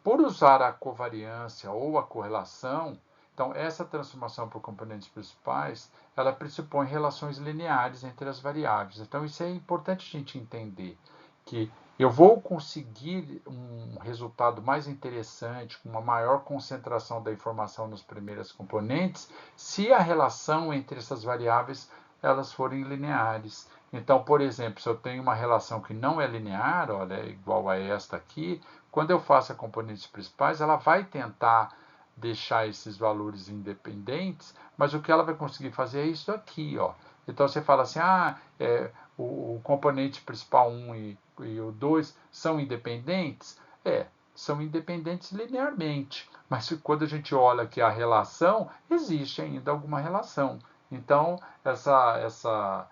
Por usar a covariância ou a correlação, então essa transformação por componentes principais, ela pressupõe relações lineares entre as variáveis. Então isso é importante a gente entender, que eu vou conseguir um resultado mais interessante, com uma maior concentração da informação nas primeiras componentes, se a relação entre essas variáveis elas forem lineares. Então, por exemplo, se eu tenho uma relação que não é linear, olha, é igual a esta aqui, quando eu faço a componentes principais, ela vai tentar deixar esses valores independentes, mas o que ela vai conseguir fazer é isso aqui, ó. Então você fala assim, o componente principal 1 e o 2 são independentes? São independentes linearmente, mas quando a gente olha aqui a relação, existe ainda alguma relação. Então, essa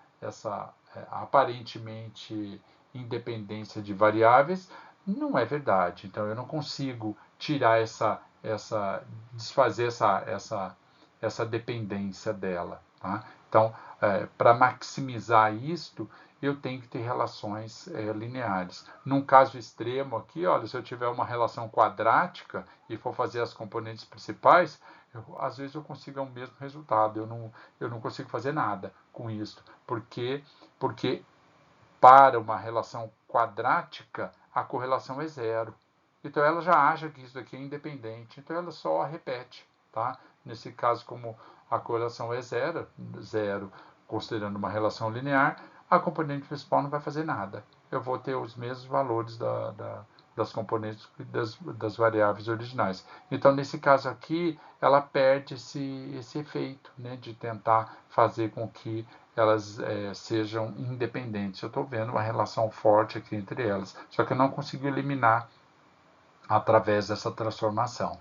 aparentemente independência de variáveis não é verdade. Então, eu não consigo tirar desfazer essa dependência dela. Tá? Então, para maximizar isto, eu tenho que ter relações lineares. Num caso extremo aqui, olha, se eu tiver uma relação quadrática e for fazer as componentes principais, às vezes eu consigo o mesmo resultado. Eu não consigo fazer nada com isso. Porque para uma relação quadrática, a correlação é zero. Então ela já acha que isso aqui é independente, então ela só repete. Tá? Nesse caso, como a correlação é zero, considerando uma relação linear, a componente principal não vai fazer nada. Eu vou ter os mesmos valores das componentes das variáveis originais. Então, nesse caso aqui, ela perde esse efeito, né, de tentar fazer com que elas sejam independentes. Eu estou vendo uma relação forte aqui entre elas, só que eu não consigo eliminar através dessa transformação.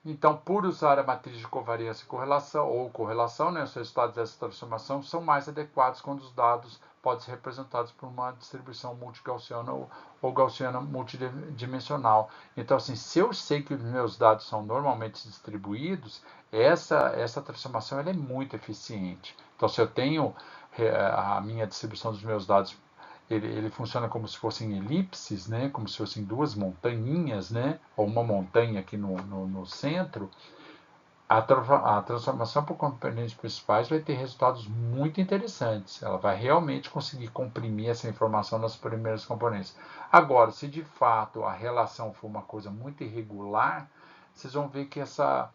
Então, por usar a matriz de covariância e correlação, ou correlação, né, os resultados dessa transformação são mais adequados quando os dados podem ser representados por uma distribuição multigaussiana ou gaussiana multidimensional. Então, assim, se eu sei que os meus dados são normalmente distribuídos, essa transformação ela é muito eficiente. Então, se eu tenho a minha distribuição dos meus dados, ele funciona como se fossem elipses, né? Como se fossem duas montanhinhas, né? Ou uma montanha aqui no centro. A transformação por componentes principais vai ter resultados muito interessantes. Ela vai realmente conseguir comprimir essa informação nas primeiras componentes. Agora, se de fato a relação for uma coisa muito irregular, vocês vão ver que essa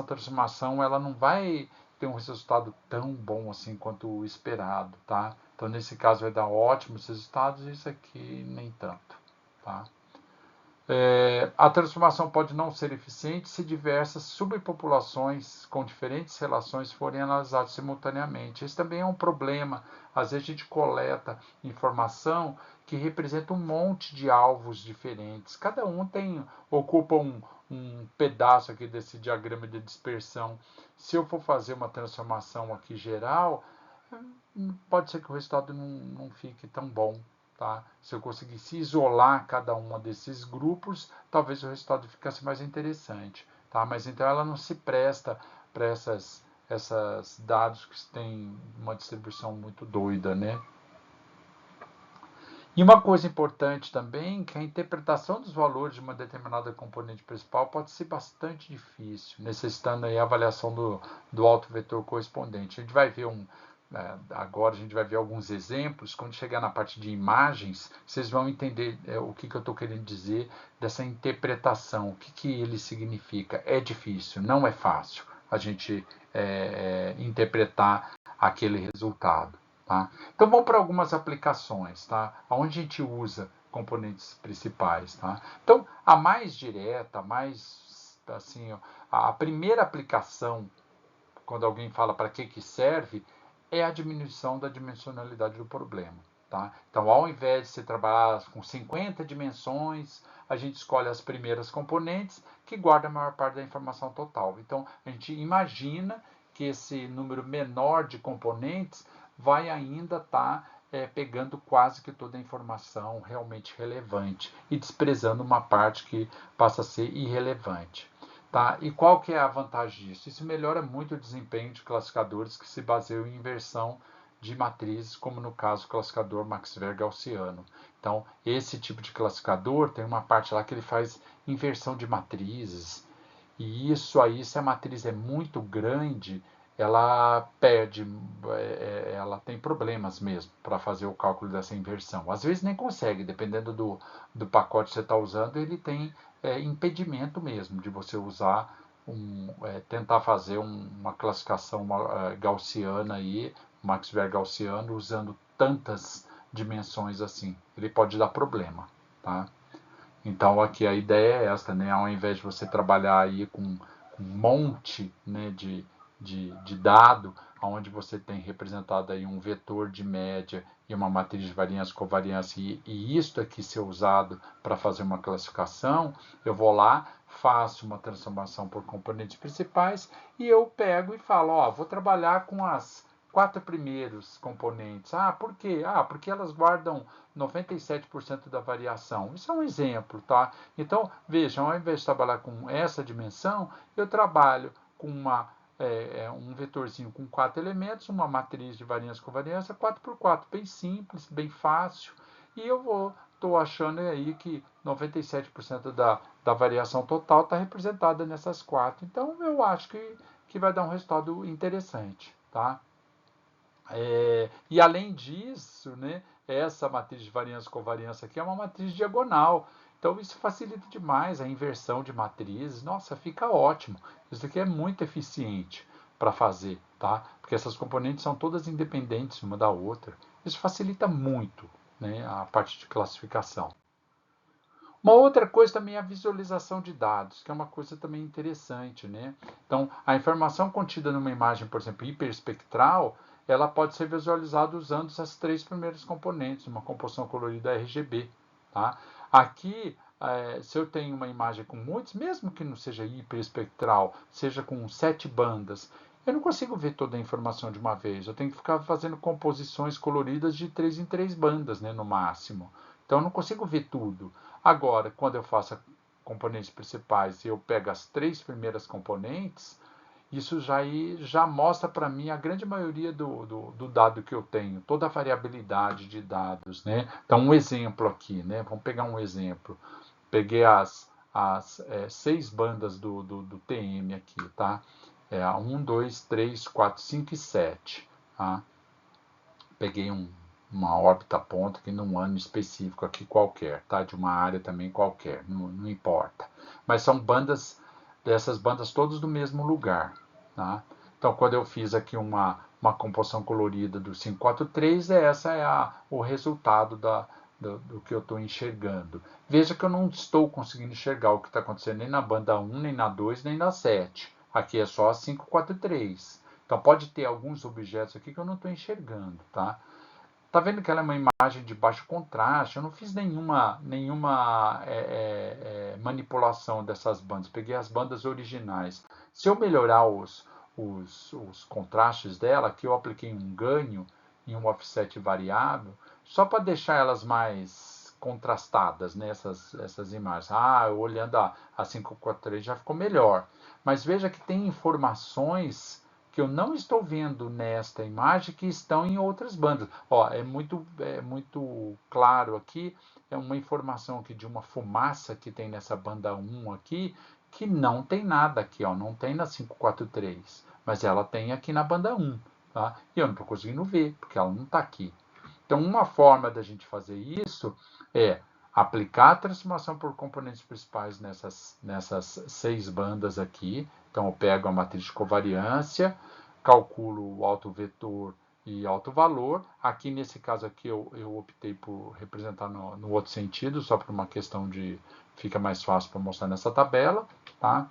transformação ela não vai ter um resultado tão bom assim quanto o esperado, tá? Então, nesse caso, vai dar ótimos resultados, e isso aqui nem tanto, tá? A transformação pode não ser eficiente se diversas subpopulações com diferentes relações forem analisadas simultaneamente. Esse também é um problema. Às vezes a gente coleta informação que representa um monte de alvos diferentes. Cada um ocupa um pedaço aqui desse diagrama de dispersão. Se eu for fazer uma transformação aqui geral, pode ser que o resultado não fique tão bom. Tá? Se eu conseguisse isolar cada um desses grupos, talvez o resultado ficasse mais interessante. Tá? Mas então ela não se presta para esses dados que têm uma distribuição muito doida, né? E uma coisa importante também, que a interpretação dos valores de uma determinada componente principal pode ser bastante difícil, necessitando aí a avaliação do autovetor correspondente. A gente vai ver agora a gente vai ver alguns exemplos. Quando chegar na parte de imagens, vocês vão entender o que eu estou querendo dizer dessa interpretação, o que ele significa. É difícil, não é fácil a gente interpretar aquele resultado. Tá? Então vamos para algumas aplicações, tá? Onde a gente usa componentes principais. Tá? Então a mais direta, assim, a primeira aplicação, quando alguém fala para que serve, é a diminuição da dimensionalidade do problema. Tá? Então, ao invés de se trabalhar com 50 dimensões, a gente escolhe as primeiras componentes que guardam a maior parte da informação total. Então, a gente imagina que esse número menor de componentes vai ainda estar pegando quase que toda a informação realmente relevante e desprezando uma parte que passa a ser irrelevante. Tá? E qual que é a vantagem disso? Isso melhora muito o desempenho de classificadores que se baseiam em inversão de matrizes, como no caso do classificador Maxwell-Gaussiano. Então, esse tipo de classificador tem uma parte lá que ele faz inversão de matrizes. E isso aí, se a matriz é muito grande, ela perde, ela tem problemas mesmo para fazer o cálculo dessa inversão. Às vezes nem consegue, dependendo do pacote que você está usando, ele tem impedimento mesmo de você usar, tentar fazer uma classificação gaussiana aí, Maxwell-Gaussiano, usando tantas dimensões assim. Ele pode dar problema, tá? Então aqui a ideia é esta, né? Ao invés de você trabalhar aí com um monte, né, de dado, onde você tem representado aí um vetor de média e uma matriz de variância covariância, e isto aqui ser usado para fazer uma classificação, eu vou lá, faço uma transformação por componentes principais e eu pego e falo, ó, vou trabalhar com as 4 primeiros componentes. Ah, por quê? Ah, porque elas guardam 97% da variação. Isso é um exemplo, tá? Então, vejam, ao invés de trabalhar com essa dimensão, eu trabalho com um vetorzinho com 4 elementos, uma matriz de variância com variância, 4x4, bem simples, bem fácil, e estou achando aí que 97% da variação total está representada nessas 4. Então, eu acho que vai dar um resultado interessante, tá? E além disso, né, essa matriz de variância com variância aqui é uma matriz diagonal. Então isso facilita demais a inversão de matrizes. Nossa, fica ótimo. Isso aqui é muito eficiente para fazer, tá? Porque essas componentes são todas independentes uma da outra. Isso facilita muito, né, a parte de classificação. Uma outra coisa também é a visualização de dados, que é uma coisa também interessante, né? Então, a informação contida numa imagem, por exemplo, hiperespectral, ela pode ser visualizada usando essas 3 primeiras componentes, uma composição colorida RGB, tá? Aqui, se eu tenho uma imagem com muitos, mesmo que não seja hiperespectral, seja com 7 bandas, eu não consigo ver toda a informação de uma vez. Eu tenho que ficar fazendo composições coloridas de 3 em 3 bandas, né, no máximo. Então eu não consigo ver tudo. Agora, quando eu faço componentes principais e eu pego as 3 primeiras componentes, isso já mostra para mim a grande maioria do dado que eu tenho, toda a variabilidade de dados, né? Então, um exemplo aqui, né? Vamos pegar um exemplo. Peguei as 6 bandas do TM aqui, tá? 1, 2, 3, 4, 5 e 7. Tá? Peguei uma órbita ponta aqui num ano específico aqui qualquer, tá? De uma área também qualquer, não importa. Mas são dessas bandas todas do mesmo lugar, tá? Então, quando eu fiz aqui uma composição colorida do 543, essa é o resultado do que eu estou enxergando. Veja que eu não estou conseguindo enxergar o que está acontecendo nem na banda 1, nem na 2, nem na 7. Aqui é só a 543. Então pode ter alguns objetos aqui que eu não estou enxergando, tá? Tá vendo que ela é uma imagem de baixo contraste? Eu não fiz nenhuma manipulação dessas bandas. Peguei as bandas originais. Se eu melhorar os contrastes dela, aqui eu apliquei um ganho em um offset variável, só para deixar elas mais contrastadas, né, essas imagens. Olhando a 543 já ficou melhor. Mas veja que tem informações que eu não estou vendo nesta imagem que estão em outras bandas. Ó, é muito claro aqui, é uma informação aqui de uma fumaça que tem nessa banda 1 aqui, que não tem nada aqui, ó, não tem na 543, mas ela tem aqui na banda 1, tá? E eu não estou conseguindo ver, porque ela não está aqui. Então, uma forma da gente fazer isso é aplicar a transformação por componentes principais nessas 6 bandas aqui. Então, eu pego a matriz de covariância, calculo o autovetor e autovalor. Aqui, nesse caso aqui, eu optei por representar no outro sentido, só por uma questão de... fica mais fácil para mostrar nessa tabela, tá?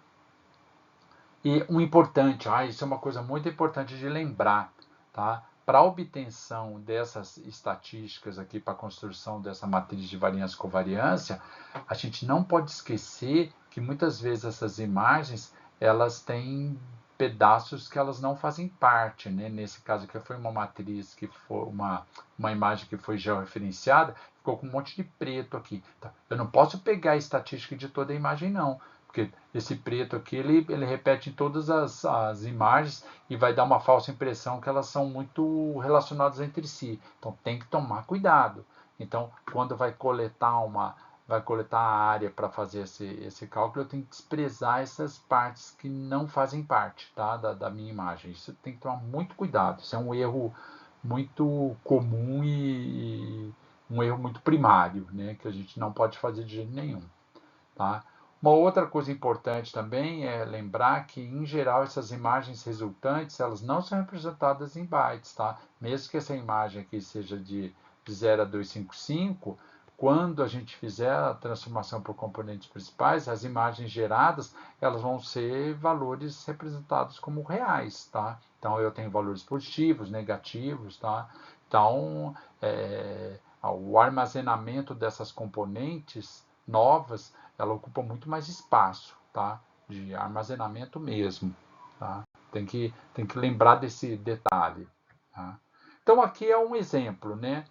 E um importante, isso é uma coisa muito importante de lembrar, tá? Para a obtenção dessas estatísticas aqui, para a construção dessa matriz de variância e covariância, a gente não pode esquecer que muitas vezes essas imagens, elas têm pedaços que elas não fazem parte, né? Nesse caso aqui foi uma matriz que foi uma imagem que foi georreferenciada, ficou com um monte de preto aqui. Então, eu não posso pegar a estatística de toda a imagem, não. Porque esse preto aqui, ele repete em todas as imagens e vai dar uma falsa impressão que elas são muito relacionadas entre si. Então tem que tomar cuidado. Então, quando vai coletar a área para fazer esse cálculo, eu tenho que desprezar essas partes que não fazem parte, tá, da minha imagem. Isso tem que tomar muito cuidado. Isso é um erro muito comum e um erro muito primário, né, que a gente não pode fazer de jeito nenhum. Tá? Uma outra coisa importante também é lembrar que, em geral, essas imagens resultantes, elas não são representadas em bytes, tá? Mesmo que essa imagem aqui seja de 0 a 255, quando a gente fizer a transformação por componentes principais, as imagens geradas, elas vão ser valores representados como reais, tá? Então, eu tenho valores positivos, negativos, tá? Então, o armazenamento dessas componentes novas, ela ocupa muito mais espaço, tá? De armazenamento mesmo, tá? Tem que lembrar desse detalhe, tá? Então aqui é um exemplo, né?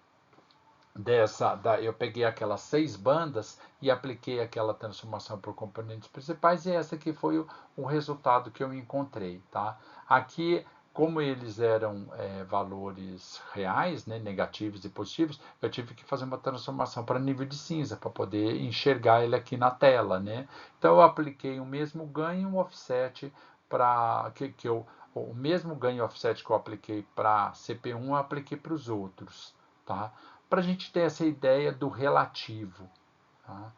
Eu peguei aquelas 6 bandas e apliquei aquela transformação por componentes principais e essa aqui foi o resultado que eu encontrei, tá? Aqui, como eles eram valores reais, né, negativos e positivos, eu tive que fazer uma transformação para nível de cinza para poder enxergar ele aqui na tela, né? Então eu apliquei o mesmo ganho e um offset para o mesmo ganho e offset que eu apliquei para CP1 eu apliquei para os outros, tá? Para a gente ter essa ideia do relativo. Tá?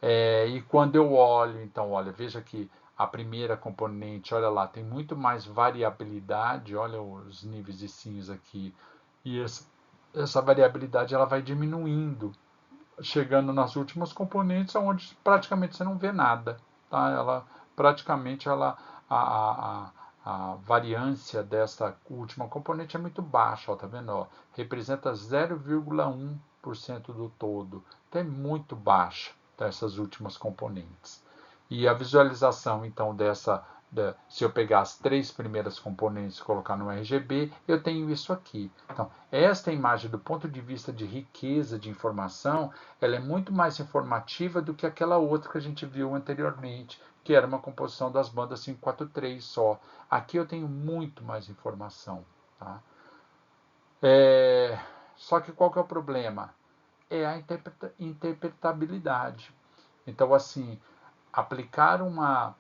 E quando eu olho, então, olha, veja que a primeira componente, olha lá, tem muito mais variabilidade, olha os níveis de cinza aqui, e essa variabilidade ela vai diminuindo, chegando nas últimas componentes, onde praticamente você não vê nada. Tá? A variância desta última componente é muito baixa, ó, tá vendo? Ó, representa 0,1% do todo, então é muito baixa. dessas últimas componentes. E a visualização, então, se eu pegar as 3 primeiras componentes e colocar no RGB, eu tenho isso aqui. Então, esta imagem, do ponto de vista de riqueza de informação, ela é muito mais informativa do que aquela outra que a gente viu anteriormente, que era uma composição das bandas 543 só. Aqui eu tenho muito mais informação. Tá? Só que qual que é o problema? É a interpretabilidade. Então, assim, aplicar uma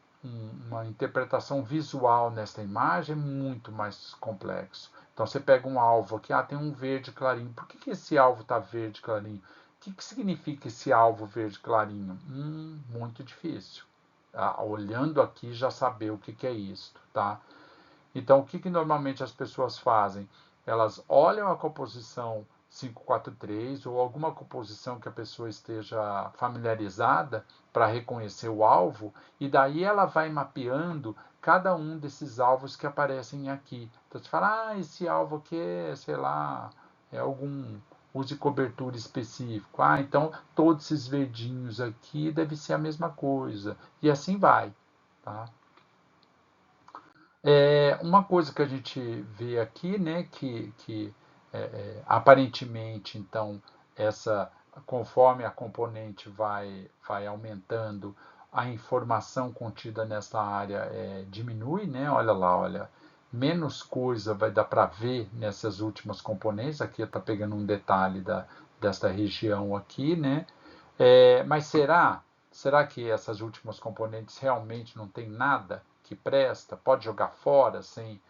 interpretação visual nesta imagem é muito mais complexo. Então, você pega um alvo aqui, tem um verde clarinho. Por que esse alvo está verde clarinho? O que significa esse alvo verde clarinho? Muito difícil. Olhando aqui, já saber o que é isso. Tá? Então, o que normalmente as pessoas fazem? Elas olham a composição 543 ou alguma composição que a pessoa esteja familiarizada para reconhecer o alvo, e daí ela vai mapeando cada um desses alvos que aparecem aqui. Então você fala, esse alvo aqui é, sei lá, é algum use cobertura específico. Então todos esses verdinhos aqui deve ser a mesma coisa. E assim vai. Tá? Uma coisa que a gente vê aqui, né, que aparentemente, então, conforme a componente vai aumentando, a informação contida nessa área diminui, né? Olha lá, olha, menos coisa vai dar para ver nessas últimas componentes. Aqui está pegando um detalhe desta região aqui, né? Mas será que essas últimas componentes realmente não tem nada que presta? Pode jogar fora sem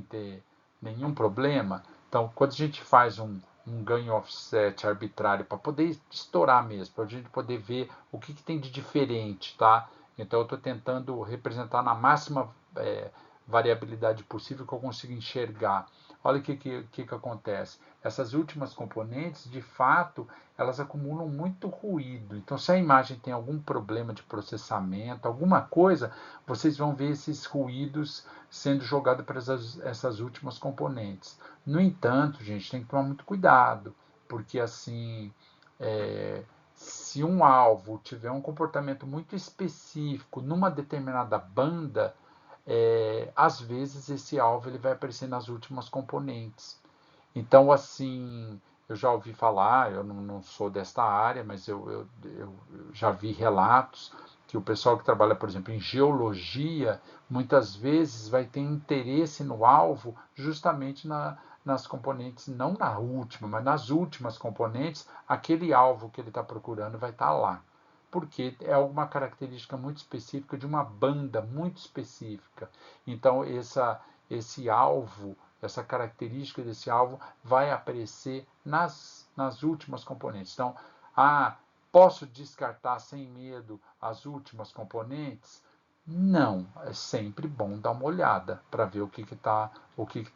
ter nenhum problema? Então, quando a gente faz um ganho offset arbitrário para poder estourar mesmo, para a gente poder ver o que tem de diferente, tá? Então, eu estou tentando representar na máxima variabilidade possível que eu consiga enxergar. Olha o que acontece. Essas últimas componentes, de fato, elas acumulam muito ruído. Então, se a imagem tem algum problema de processamento, alguma coisa, vocês vão ver esses ruídos sendo jogados para essas últimas componentes. No entanto, gente, tem que tomar muito cuidado, porque assim, se um alvo tiver um comportamento muito específico numa determinada banda, às vezes esse alvo ele vai aparecer nas últimas componentes. Então, assim, eu já ouvi falar, eu não sou desta área, mas eu já vi relatos que o pessoal que trabalha, por exemplo, em geologia, muitas vezes vai ter interesse no alvo justamente nas componentes, não na última, mas nas últimas componentes, aquele alvo que ele está procurando vai estar lá. Porque é alguma característica muito específica de uma banda muito específica. Então, esse alvo, essa característica desse alvo vai aparecer nas últimas componentes. Então, posso descartar sem medo as últimas componentes? Não, é sempre bom dar uma olhada para ver o que está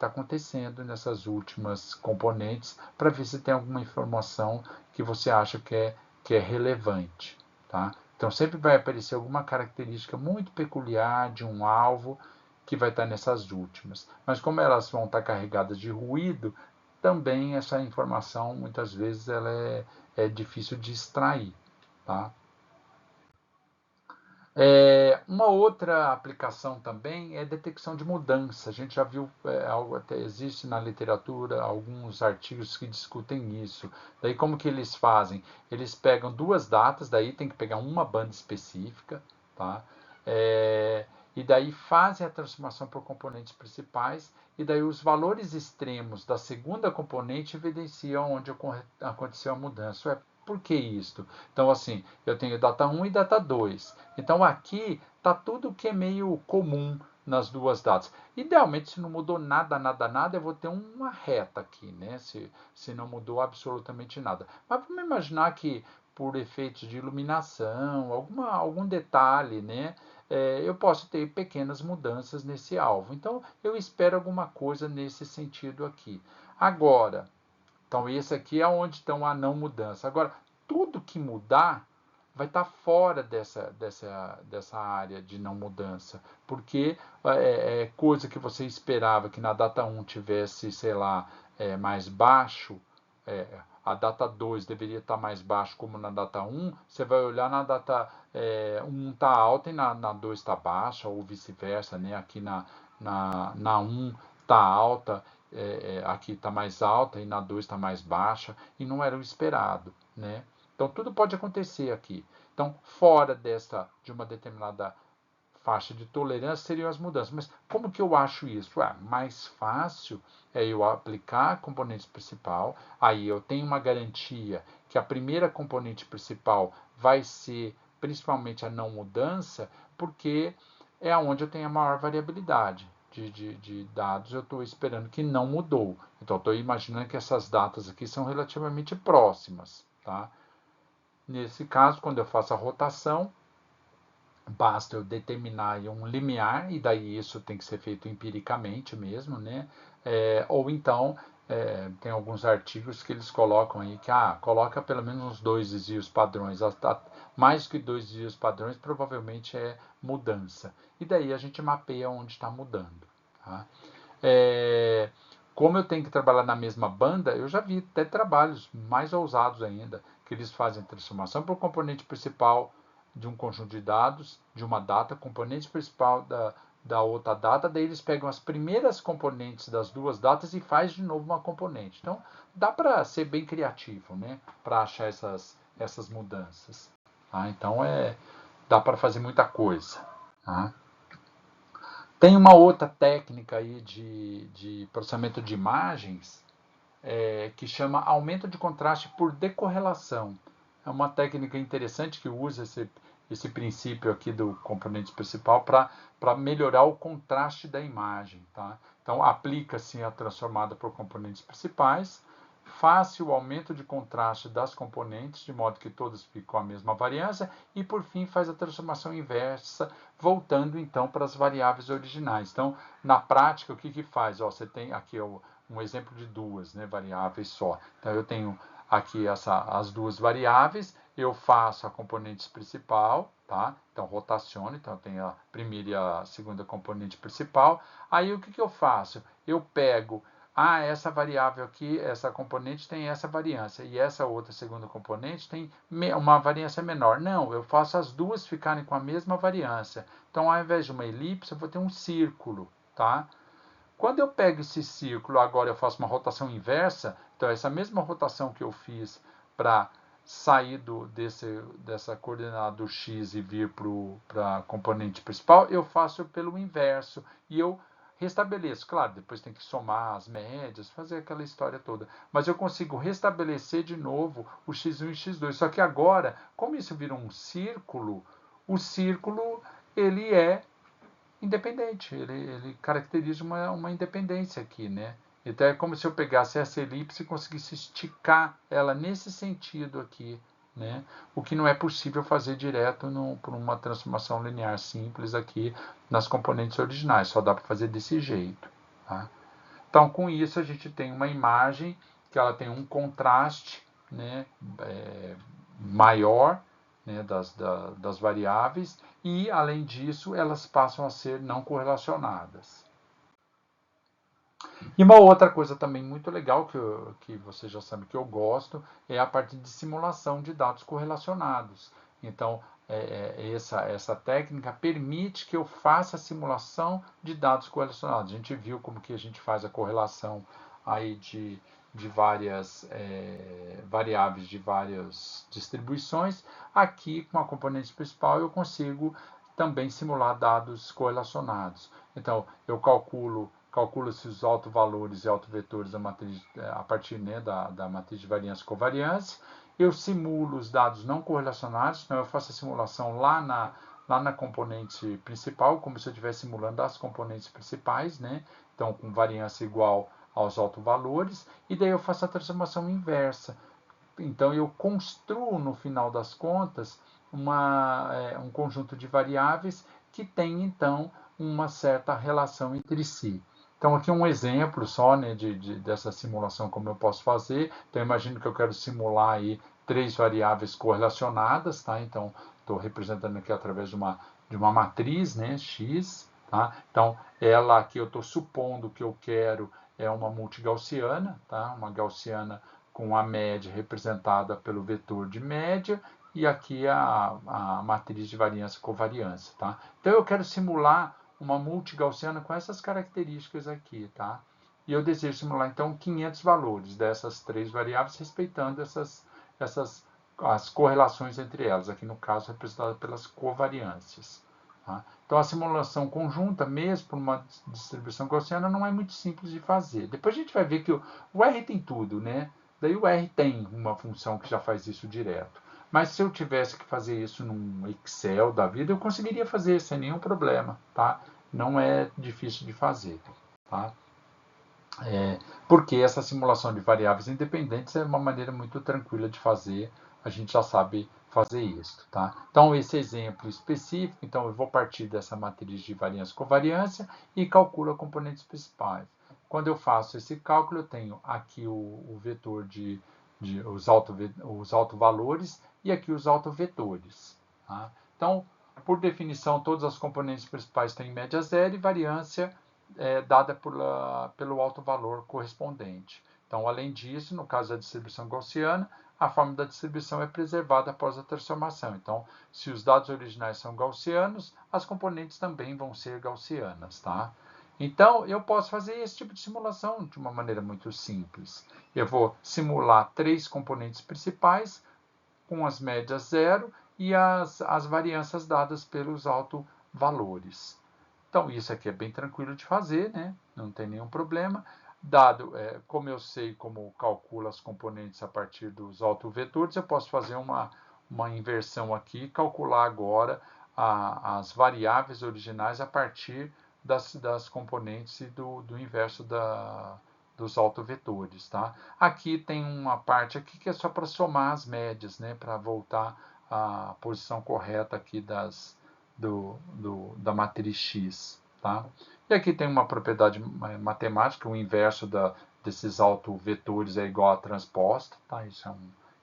acontecendo nessas últimas componentes, para ver se tem alguma informação que você acha que é relevante. Tá? Então, sempre vai aparecer alguma característica muito peculiar de um alvo que vai estar nessas últimas. Mas como elas vão estar carregadas de ruído, também essa informação, muitas vezes, ela é difícil de extrair. Tá? Uma outra aplicação também é detecção de mudança. A gente já viu, algo até existe na literatura, alguns artigos que discutem isso. Daí como que eles fazem? Eles pegam 2 datas, daí tem que pegar uma banda específica, tá? E daí fazem a transformação por componentes principais, e daí os valores extremos da segunda componente evidenciam onde aconteceu a mudança. Por que isto? Então, assim, eu tenho data 1 e data 2. Então, aqui está tudo que é meio comum nas 2 datas. Idealmente, se não mudou nada, nada, nada, eu vou ter uma reta aqui, né? Se não mudou absolutamente nada. Mas vamos imaginar que, por efeitos de iluminação, algum detalhe, né? Eu posso ter pequenas mudanças nesse alvo. Então, eu espero alguma coisa nesse sentido aqui. Agora, então, esse aqui é onde estão a não mudança. Agora, tudo que mudar vai estar fora dessa área de não mudança, porque é coisa que você esperava que na data 1 tivesse, sei lá, mais baixo, é, a data 2 deveria estar mais baixo como na data 1, você vai olhar na data 1 está alta e na 2 está baixa, ou vice-versa, né? Aqui na 1 está alta, aqui está mais alta e na 2 está mais baixa, e não era o esperado, né? Então, tudo pode acontecer aqui. Então, fora de uma determinada faixa de tolerância seriam as mudanças. Mas como que eu acho isso? Mais fácil é eu aplicar a componente principal, aí eu tenho uma garantia que a primeira componente principal vai ser principalmente a não mudança, porque é onde eu tenho a maior variabilidade de dados, eu estou esperando que não mudou. Então, estou imaginando que essas datas aqui são relativamente próximas. Tá? Nesse caso, quando eu faço a rotação, basta eu determinar um limiar, e daí isso tem que ser feito empiricamente mesmo, né? Ou então, tem alguns artigos que eles colocam aí que, coloca pelo menos uns 2 desvios padrões, mais que 2 desvios padrões provavelmente é mudança. E daí a gente mapeia onde está mudando. Tá? Como eu tenho que trabalhar na mesma banda, eu já vi até trabalhos mais ousados ainda, que eles fazem transformação por componente principal de um conjunto de dados, de uma data, componente principal da outra data, daí eles pegam as primeiras componentes das duas datas e faz de novo uma componente. Então, dá para ser bem criativo, né, para achar essas mudanças. Tá? Então, dá para fazer muita coisa. Tá? Tem uma outra técnica aí de processamento de imagens que chama aumento de contraste por decorrelação. É uma técnica interessante que usa esse princípio aqui do componente principal para melhorar o contraste da imagem. Tá? Então, aplica-se a transformada por componentes principais, faz o aumento de contraste das componentes, de modo que todas fiquem com a mesma variância, e por fim faz a transformação inversa, voltando então para as variáveis originais. Então, na prática, o que faz? Você tem aqui um exemplo de duas, né, variáveis só. Então, eu tenho aqui as duas variáveis, eu faço a componente principal, tá? Então, rotaciono, então eu tenho a primeira e a segunda componente principal. Aí, o que eu faço? Eu pego essa variável aqui, essa componente tem essa variância, e essa outra segunda componente tem uma variância menor. Não, eu faço as duas ficarem com a mesma variância. Então, ao invés de uma elipse, eu vou ter um círculo, tá? Quando eu pego esse círculo, agora eu faço uma rotação inversa, então essa mesma rotação que eu fiz para sair dessa coordenada do x e vir para a componente principal, eu faço pelo inverso, e eu restabeleço. Claro, depois tem que somar as médias, fazer aquela história toda. Mas eu consigo restabelecer de novo o x1 e x2. Só que agora, como isso vira um círculo, o círculo ele é independente. Ele caracteriza uma independência aqui, né? Então é como se eu pegasse essa elipse e conseguisse esticar ela nesse sentido aqui, né? O que não é possível fazer direto por uma transformação linear simples aqui nas componentes originais, só dá para fazer desse jeito. Tá? Então, com isso, a gente tem uma imagem que ela tem um contraste, né, maior, né, das variáveis, e, além disso, elas passam a ser não correlacionadas. E uma outra coisa também muito legal, que você já sabe que eu gosto, é a parte de simulação de dados correlacionados. Então, essa técnica permite que eu faça a simulação de dados correlacionados. A gente viu como que a gente faz a correlação aí de várias variáveis de várias distribuições. Aqui, com a componente principal, eu consigo também simular dados correlacionados. Então, eu calcula-se os autovalores e autovetores a partir, né, da matriz de variância e covariância. Eu simulo os dados não correlacionados, então eu faço a simulação lá na componente principal, como se eu estivesse simulando as componentes principais, né? Então, com variância igual aos autovalores, e daí eu faço a transformação inversa. Então, eu construo, no final das contas, um conjunto de variáveis que tem, então, uma certa relação entre si. Então, aqui um exemplo só, né, dessa simulação, como eu posso fazer. Então, imagino que eu quero simular aí 3 variáveis correlacionadas, tá? Então, estou representando aqui através de uma matriz, né, X, tá? Então, ela aqui eu estou supondo que eu quero uma multigaussiana, tá? Uma gaussiana com a média representada pelo vetor de média e aqui a matriz de variância e covariância, tá? Então eu quero simular uma multigaussiana com essas características aqui, tá? E eu desejo simular então 500 valores dessas três variáveis, respeitando as correlações entre elas, aqui no caso representada pelas covariâncias. Tá? Então a simulação conjunta, mesmo por uma distribuição gaussiana, não é muito simples de fazer. Depois a gente vai ver que o R tem tudo, né? Daí o R tem uma função que já faz isso direto. Mas se eu tivesse que fazer isso num Excel da vida, eu conseguiria fazer sem nenhum problema, tá? Não é difícil de fazer, tá? Porque essa simulação de variáveis independentes é uma maneira muito tranquila de fazer, a gente já sabe fazer isso, tá? Então, esse exemplo específico, então eu vou partir dessa matriz de variância e covariância e calculo as componentes principais. Quando eu faço esse cálculo, eu tenho aqui o vetor os autovalores e aqui os autovetores. Tá? Então, por definição, todas as componentes principais têm média zero e variância dada pelo autovalor correspondente. Então, além disso, no caso da distribuição gaussiana, a forma da distribuição é preservada após a transformação. Então, se os dados originais são gaussianos, as componentes também vão ser gaussianas, tá? Então, eu posso fazer esse tipo de simulação de uma maneira muito simples. Eu vou simular três componentes principais com as médias zero e as variâncias dadas pelos autovalores. Então, isso aqui é bem tranquilo de fazer, né? Não tem nenhum problema. Dado, como eu sei como calculo as componentes a partir dos autovetores, eu posso fazer uma inversão aqui e calcular agora as variáveis originais a partir das componentes e do inverso dos autovetores, tá? Aqui tem uma parte aqui que é só para somar as médias, né? Para voltar à posição correta aqui da matriz X, tá? E aqui tem uma propriedade matemática, o inverso desses autovetores é igual a transposta, tá? Isso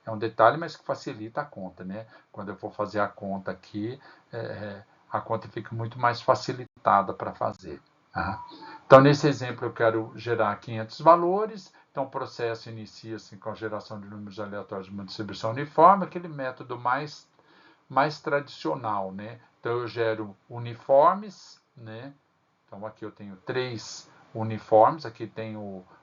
é um detalhe, mas que facilita a conta, né? Quando eu for fazer a conta aqui, a conta fica muito mais facilitada para fazer. Tá? Então, nesse exemplo, eu quero gerar 500 valores. Então, o processo inicia-se com a geração de números aleatórios de uma distribuição uniforme, aquele método mais tradicional, né? Então, eu gero uniformes, né? Então, aqui eu tenho 3 uniformes, aqui tem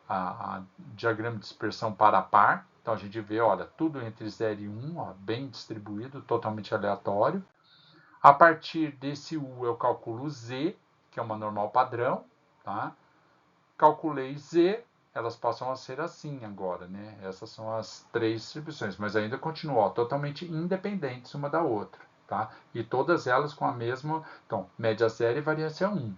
a diagrama de dispersão para par. Então, a gente vê, olha, tudo entre 0 e 1, ó, bem distribuído, totalmente aleatório. A partir desse U, eu calculo Z, que é uma normal padrão, tá? Calculei Z, elas passam a ser assim agora, né? Essas são as 3 distribuições, mas ainda continuam totalmente independentes uma da outra, tá? E todas elas com a mesma, então, média zero e variância 1.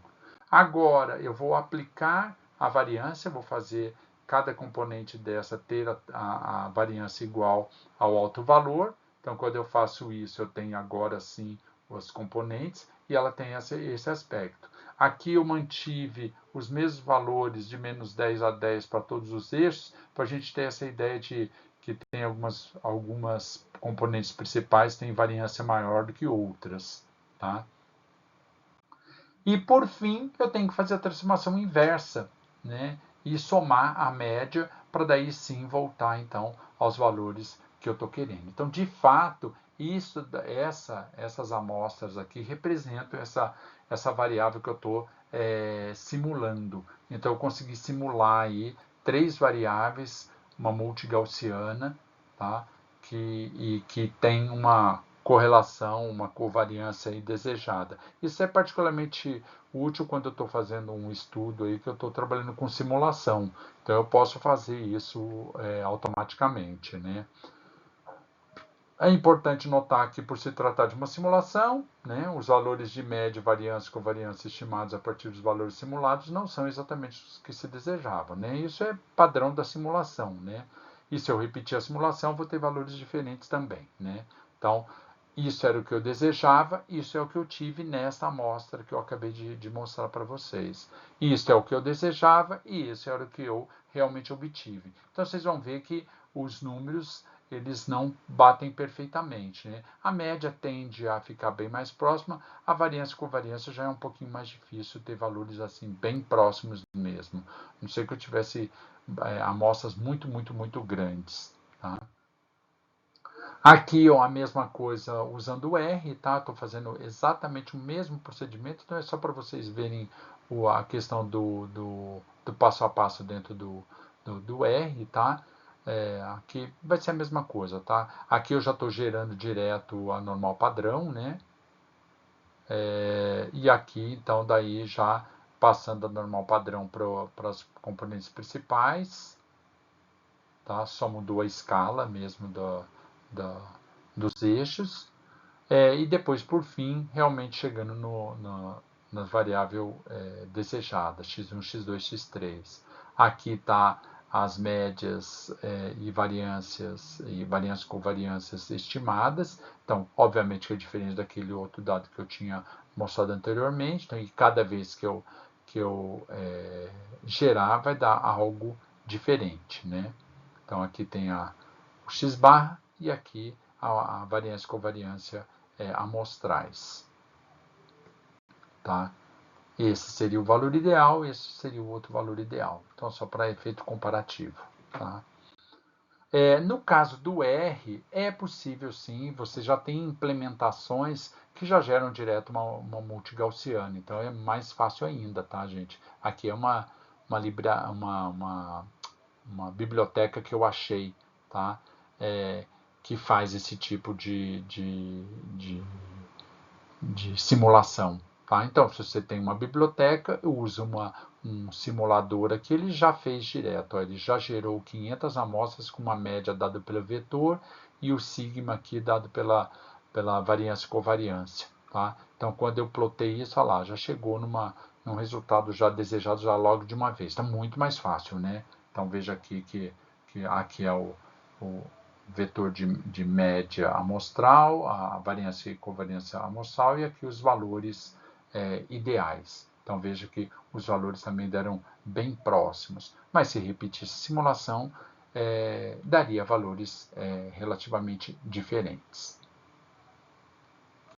Agora, eu vou aplicar a variância, vou fazer cada componente dessa ter a variância igual ao autovalor. Então, quando eu faço isso, eu tenho agora sim os componentes e ela tem esse aspecto. Aqui eu mantive os mesmos valores de menos 10 a 10 para todos os eixos, para a gente ter essa ideia de que tem algumas componentes principais têm variância maior do que outras, tá? E, por fim, eu tenho que fazer a transformação inversa, né? E somar a média para daí sim voltar, então, aos valores que eu estou querendo. Então, de fato, essas amostras aqui representam essa variável que eu estou simulando. Então, eu consegui simular aí 3 variáveis, uma multigaussiana, tá? que tem uma correlação, uma covariância aí desejada. Isso é particularmente útil quando eu estou fazendo um estudo aí que eu estou trabalhando com simulação. Então eu posso fazer isso automaticamente, né? É importante notar que, por se tratar de uma simulação, né, os valores de média, variância e covariância estimados a partir dos valores simulados não são exatamente os que se desejavam. Né? Isso é padrão da simulação. Né? E se eu repetir a simulação, vou ter valores diferentes também. Né? Então, isso era o que eu desejava, isso é o que eu tive nessa amostra que eu acabei de mostrar para vocês. Isso é o que eu desejava e isso era o que eu realmente obtive. Então, vocês vão ver que os números eles não batem perfeitamente, né? A média tende a ficar bem mais próxima, a variância e covariância já é um pouquinho mais difícil ter valores assim bem próximos mesmo. Não sei que eu tivesse amostras muito, muito, muito grandes, tá? Aqui, ó, a mesma coisa usando o R, tá? Estou fazendo exatamente o mesmo procedimento, então é só para vocês verem a questão do passo a passo dentro do R, tá? Aqui vai ser a mesma coisa, tá? Aqui eu já estou gerando direto a normal padrão, né? E aqui, então, daí já passando a normal padrão para as componentes principais, tá? Só mudou a escala mesmo da, dos eixos. E depois, por fim, realmente chegando na variável desejada, x1, x2, x3. Aqui está as médias e variâncias covariâncias estimadas. Então, obviamente que é diferente daquele outro dado que eu tinha mostrado anteriormente. Então, e cada vez que eu gerar, vai dar algo diferente, né? Então, aqui tem o x barra e aqui a variância e covariância amostrais. Tá? Esse seria o valor ideal, esse seria o outro valor ideal. Então, só para efeito comparativo. Tá? No caso do R, é possível sim, você já tem implementações que já geram direto uma multigaussiana, então é mais fácil ainda, tá, gente? Aqui é uma biblioteca que eu achei, tá? Que faz esse tipo de simulação. Tá? Então, se você tem uma biblioteca, usa um simulador aqui, ele já fez direto. Ó, ele já gerou 500 amostras com uma média dada pelo vetor e o sigma aqui dado pela variância e covariância. Tá? Então, quando eu plotei isso, olha lá, já chegou num resultado já desejado já logo de uma vez. Está muito mais fácil, né? Então, veja aqui que aqui é o vetor de média amostral, a variância e covariância amostral e aqui os valores ideais. Então veja que os valores também deram bem próximos, mas se repetisse a simulação, daria valores relativamente diferentes.